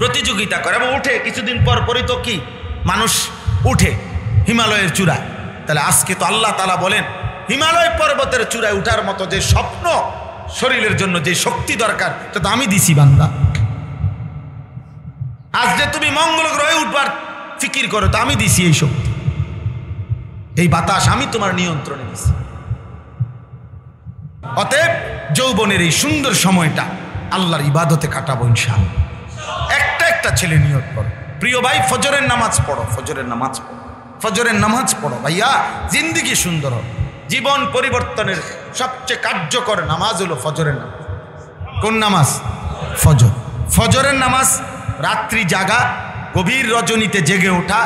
প্রতিযোগিতা করে এবং উঠে, কিছুদিন পর পরই তো কি মানুষ উঠে হিমালয়ের চূড়ায়। তাহলে আজকে তো আল্লাহ তাআলা বলেন হিমালয় পর্বতের চূড়ায় উঠার মতো যে স্বপ্ন, শরীরের জন্য যে শক্তি দরকার, তা তো আমি দিছি বান্দা। আজ যে তুমি মঙ্গল গ্রহে উঠবার ফিকির করো, তা আমি দিছি এই শক্তি, এই বাতাস আমি তোমার নিয়ন্ত্রণে দিছি। অতএব যৌবনের এই সুন্দর সময়টা আল্লাহর ইবাদতে কাটাবো ইনশাআল্লাহ। একটা ছেলে নিয়ত করো, প্রিয় ভাই, ফজরের নামাজ পড়ো, ফজরের নামাজ পড়ো, ফজরের নামাজ পড়ো ভাইয়া, জিন্দেগি সুন্দর হবে। জীবন পরিবর্তনের সবচেয়ে কার্যকর নামাজ হলো ফজরের নামাজ। কোন নামাজ? ফজর। ফজরের নামাজ, রাত্রি জাগা, গভীর রজনীতে জেগে ওঠা,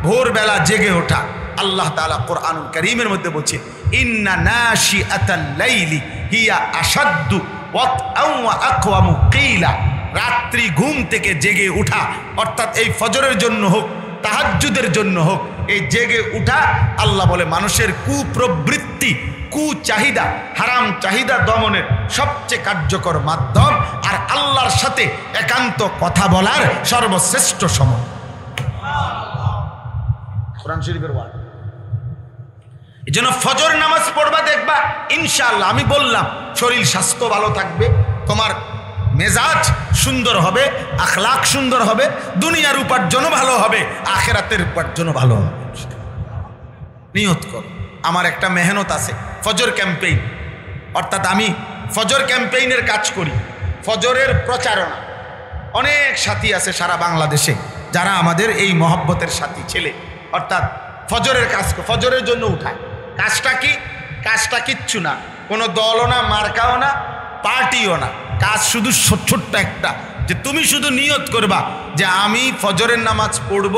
ভোরবেলা জেগে ওঠা। আল্লাহ তাআলা কোরআনুল কারীমের মধ্যে বলছে ইন্না নাশিআতাল লাইলি হিয়া আশাদ্দু ওয়াতআও ওয়া আকওয়ামু কিলা। রাত্রি ঘুম থেকে জেগে উঠা, অর্থাৎ এই ফজরের জন্য হোক, তাহাজ্জুদের জন্য হোক, এই জেগে উঠা আল্লাহ বলে মানুষের কুপ্রবৃত্তি, কুচাহিদা, হারাম চাহিদা দমনের সবচেয়ে কার্যকর মাধ্যম, আর আল্লাহর সাথে একান্ত কথা বলার সর্বশ্রেষ্ঠ সময়। কোরআন শরীফের ওয়ার্ড। এই জন্য ফজর নামাজ পড়বা, দেখবা ইনশাআল্লাহ, আমি বললাম শরীর স্বাস্থ্য ভালো থাকবে, তোমার মেজাজ সুন্দর হবে, আখলাক সুন্দর হবে, দুনিয়ার উপার্জনও ভালো হবে, আখেরাতের উপার্জনও ভালো হবে। নিয়ত কর। আমার একটা মেহনত আছে, ফজর ক্যাম্পেইন, অর্থাৎ আমি ফজর ক্যাম্পেইনের কাজ করি, ফজরের প্রচারণা। অনেক সাথী আছে সারা বাংলাদেশে যারা আমাদের এই মহব্বতের সাথী ছেলে, অর্থাৎ ফজরের কাজ, ফজরের জন্য উঠায়। কাজটা কি? কাজটা কিচ্ছু না, কোনো দলও না, মার্কাও না, পার্টিও না। কাজ শুধু ছোট্ট একটা, যে তুমি শুধু নিয়ত করবা যে আমি ফজরের নামাজ পড়ব,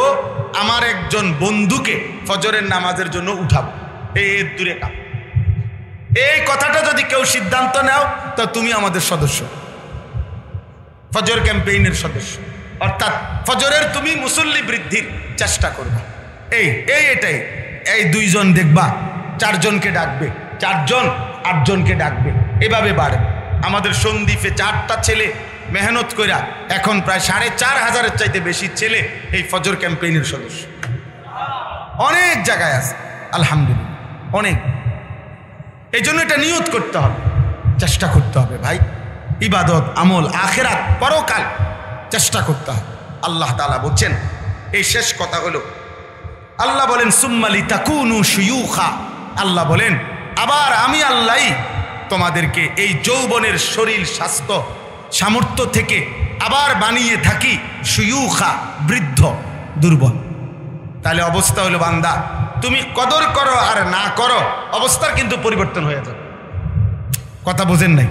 আমার একজন বন্ধুকে ফজরের নামাজের জন্য উঠাবো। এই দূরে কাজ। এই কথাটা যদি কেউ সিদ্ধান্ত নাও, তো তুমি আমাদের সদস্য, ফজর ক্যাম্পেইনের সদস্য। অর্থাৎ ফজরের তুমি মুসল্লি বৃদ্ধির চেষ্টা করবে। এটাই এই 2 জন দেখবা 4 জনকে ডাকবে, 4 জন 8 জনকে ডাকবে, এভাবে বাড়ে। আমাদের সন্দ্বীপে 4টা ছেলে মেহনত কইরা এখন প্রায় 4,500-এর চাইতে বেশি ছেলে এই ফজর ক্যাম্পেইনের সদস্য। অনেক জায়গায় আছে আলহামদুলিল্লাহ, অনেক। এই জন্য এটা নিয়ত করতে হবে, চেষ্টা করতে হবে ভাই। ইবাদত, আমল, আখেরাত, পরকাল চেষ্টা করতে হবে। আল্লাহ তাআলা বলছেন, এই শেষ কথা হলো, আল্লাহ বলেন সুম্মা লিতাকুনু শুয়ুখা। আল্লাহ বলেন আবার আমি আল্লাহই তোমাদেরকে এই যৌবনের শরীর স্বাস্থ্য সামর্থ্য থেকে আবার বানিয়ে থাকি শুয়ুখা, বৃদ্ধ, দুর্বল। তাহলে অবস্থা হলো বান্দা, তুমি কদর করো আর না করো, অবস্থার কিন্তু পরিবর্তন হয়ে যাবে। কথা বোঝেন নাই?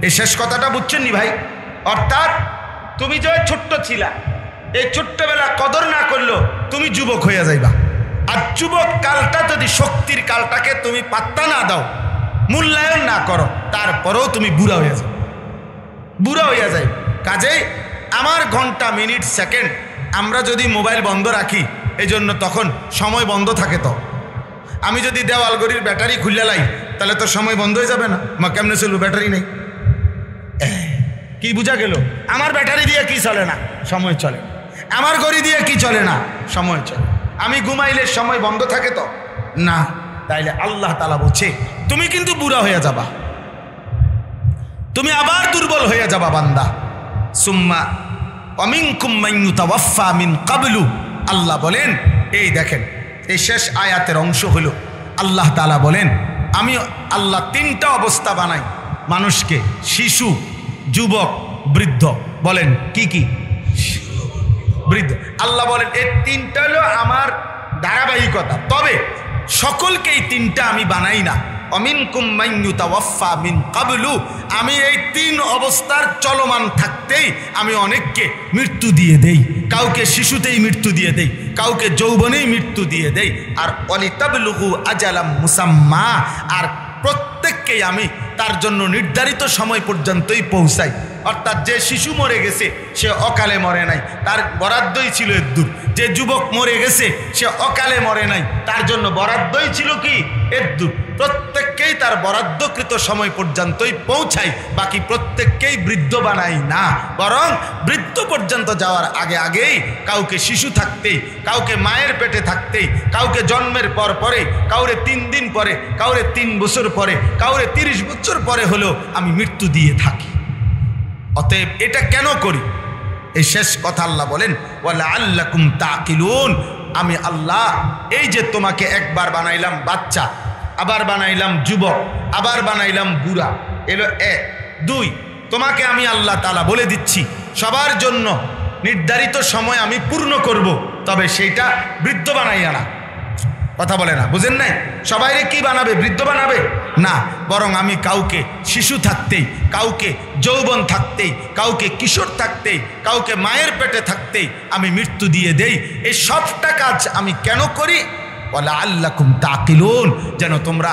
এই শেষ কথাটা বুঝছেন নি ভাই? অর্থাৎ তুমি যে ছোট্ট ছিলা, এই ছোট্টবেলা কদর না করলো তুমি যুবক হয়ে যাইবা। আর যুবক কালটা যদি শক্তির কালটাকে তুমি পাত্তা না দাও, মূল্যায়ন না করো, তারপরেও তুমি বুড়া হয়ে যাও, বুড়া হয়ে যায়। কাজেই আমার ঘন্টা, মিনিট, সেকেন্ড আমরা যদি মোবাইল বন্ধ রাখি, এই জন্য তখন সময় বন্ধ থাকে। তো আমি যদি দেওয়াল গড়ির ব্যাটারি খুলে লাই, তাহলে তো সময় বন্ধ হয়ে যাবে না? মা কেমনে চলবো? ব্যাটারি নেই। কি বুঝা গেল? আমার ব্যাটারি দিয়ে কি চলে না? সময় চলে। আমার ঘড়ি দিয়ে কি চলে না? সময় চলে। আমি ঘুমাইলে সময় বন্ধ থাকে তো না। তাইলে আল্লাহ তাআলা বলছে তুমি কিন্তু বুড়া হয়ে যাবা, তুমি আবার দুর্বল হয়ে যাবা বান্দা। সুম্মা ওয়ামিনকুম মান ইউতাওয়াফা মিন ক্বাবলু। আল্লাহ বলেন, এই দেখেন এই শেষ আয়াতের অংশ হলো আল্লাহ তাআলা বলেন আমি আল্লাহ 3টা অবস্থা বানাই মানুষকে, শিশু, যুবক, বৃদ্ধ। বলেন কি কি? বৃদ্ধ। আল্লাহ বলেন এই 3টা হলো আমার ধারাবাহিকতা, তবে সকলকে এই 3টা আমি বানাই না। অমিনকুম মান ইউতাওয়াফা মিন ক্বাবলু, আমি এই 3 অবস্থার চলমান থাকতেই আমি অনেককে মৃত্যু দিয়ে দেই। কাউকে শিশুতেই মৃত্যু দিয়ে দেই, কাউকে যৌবনেই মৃত্যু দিয়ে দেই। আর ওয়ালিতাবলুগু আজালাম মুসাম্মা, আর প্রত্যেককেই আমি তার জন্য নির্ধারিত সময় পর্যন্তই পৌঁছাই। অর্থাৎ যে শিশু মরে গেছে সে অকালে মরে নাই, তার বরাদ্দই ছিল এদ্দুর। যে যুবক মরে গেছে সে অকালে মরে নাই, তার জন্য বরাদ্দই ছিল কি এদ্দুর। প্রত্যেককেই তার বরাদ্দকৃত সময় পর্যন্তই পৌঁছাই, বাকি প্রত্যেককেই বৃদ্ধ বানাই না, বরং বৃদ্ধ পর্যন্ত যাওয়ার আগে আগেই কাউকে শিশু থাকতেই, কাউকে মায়ের পেটে থাকতেই, কাউকে জন্মের পর পরে, কাউরে 3 দিন পরে, কাউরে 3 বছর পরে, কাউরে 30 বছর পরে হলেও আমি মৃত্যু দিয়ে থাকি। অতএব এটা কেন করি? এই শেষ কথা আল্লাহ বলেন ওয়ালাআল্লাকুম তাকিলুন। আমি আল্লাহ এই যে তোমাকে একবার বানাইলাম বাচ্চা, আবার বানাইলাম যুবক, আবার বানাইলাম বুড়া, এলো 1 2। তোমাকে আমি আল্লাহ তাআলা বলে দিচ্ছি সবার জন্য নির্ধারিত সময় আমি পূর্ণ করব, তবে সেইটা বৃদ্ধ বানাইয়া না। কথা বলে না, বুঝেন নাই? সবাইরে কি বানাবে? বৃদ্ধ বানাবে না, বরং আমি কাউকে শিশু থাকতেই, কাউকে যৌবন থাকতেই, কাউকে কিশোর থাকতেই, কাউকে মায়ের পেটে থাকতেই আমি মৃত্যু দিয়ে দেই। এই সবটা কাজ আমি কেন করি? ওয়ালাআল্লাকুম তাকিলুন, যেন তোমরা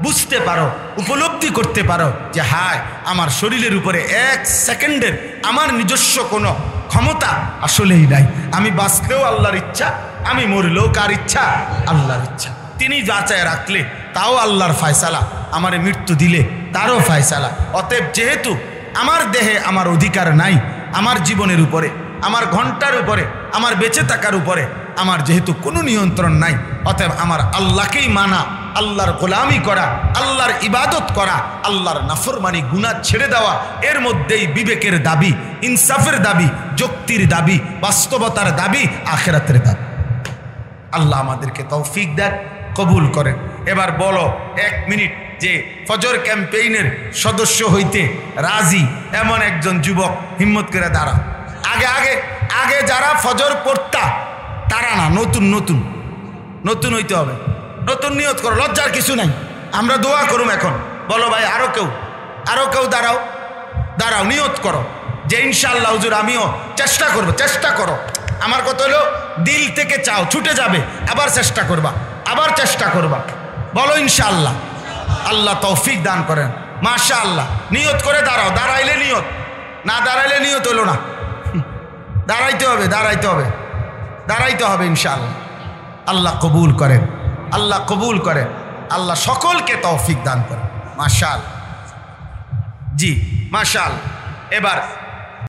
বুঝতে পারো, উপলব্ধি করতে পারো যে হায়, আমার শরীরের উপরে 1 সেকেন্ডের আমার নিজস্ব কোনো ক্ষমতা আসলেই নাই। আমি বাঁচলেও আল্লাহর ইচ্ছা, আমি মরলেও কার ইচ্ছা? আল্লাহর ইচ্ছা। তিনি বাঁচায় রাখলে তাও আল্লাহর ফয়সালা, আমার মৃত্যু দিলে তারও ফয়সালা। অতএব যেহেতু আমার দেহে আমার অধিকার নাই, আমার জীবনের উপরে, আমার ঘন্টার উপরে, আমার বেঁচে থাকার উপরে আমার যেহেতু কোনো নিয়ন্ত্রণ নাই, অতএব আমার আল্লাহকেই মানা, আল্লাহর গোলামি করা, আল্লাহর ইবাদত করা, আল্লাহর নাফরমানি গুনাহ ছেড়ে দেওয়া, এর মধ্যেই বিবেকের দাবি, ইনসাফের দাবি, যুক্তির দাবি, বাস্তবতার দাবি, আখিরাতের দাবি। আল্লাহ আমাদেরকে তৌফিক দেন, কবুল করেন। এবার বলো 1 মিনিট যে ফজর ক্যাম্পেইনের সদস্য হইতে রাজি এমন একজন যুবক হিম্মত করে দাঁড়া। আগে যারা ফজর পড়তা তারা না, নতুন হইতে হবে। নতুন নিয়ত করো, লজ্জার কিছু নাই। আমরা দোয়া করুম এখন। বলো ভাই আরো কেউ দাঁড়াও, নিয়ত করো যে ইনশাআল্লাহ হুজুর আমিও চেষ্টা করো। আমার কথা হলো দিল থেকে চাও, ছুটে যাবে, আবার চেষ্টা করবা। বলো ইনশাআল্লাহ। আল্লাহ তৌফিক দান করেন। মাশাআল্লাহ। নিয়ত করে দাঁড়াও, দাঁড়াইলে নিয়ত, না দাঁড়াইলে নিয়ত হলো না। দাঁড়াইতে হবে ইনশাআল্লাহ। আল্লাহ কবুল করেন, আল্লাহ সকলকে তৌফিক দান করেন। মাশাআল্লাহ, জি মাশাআল্লাহ। এবার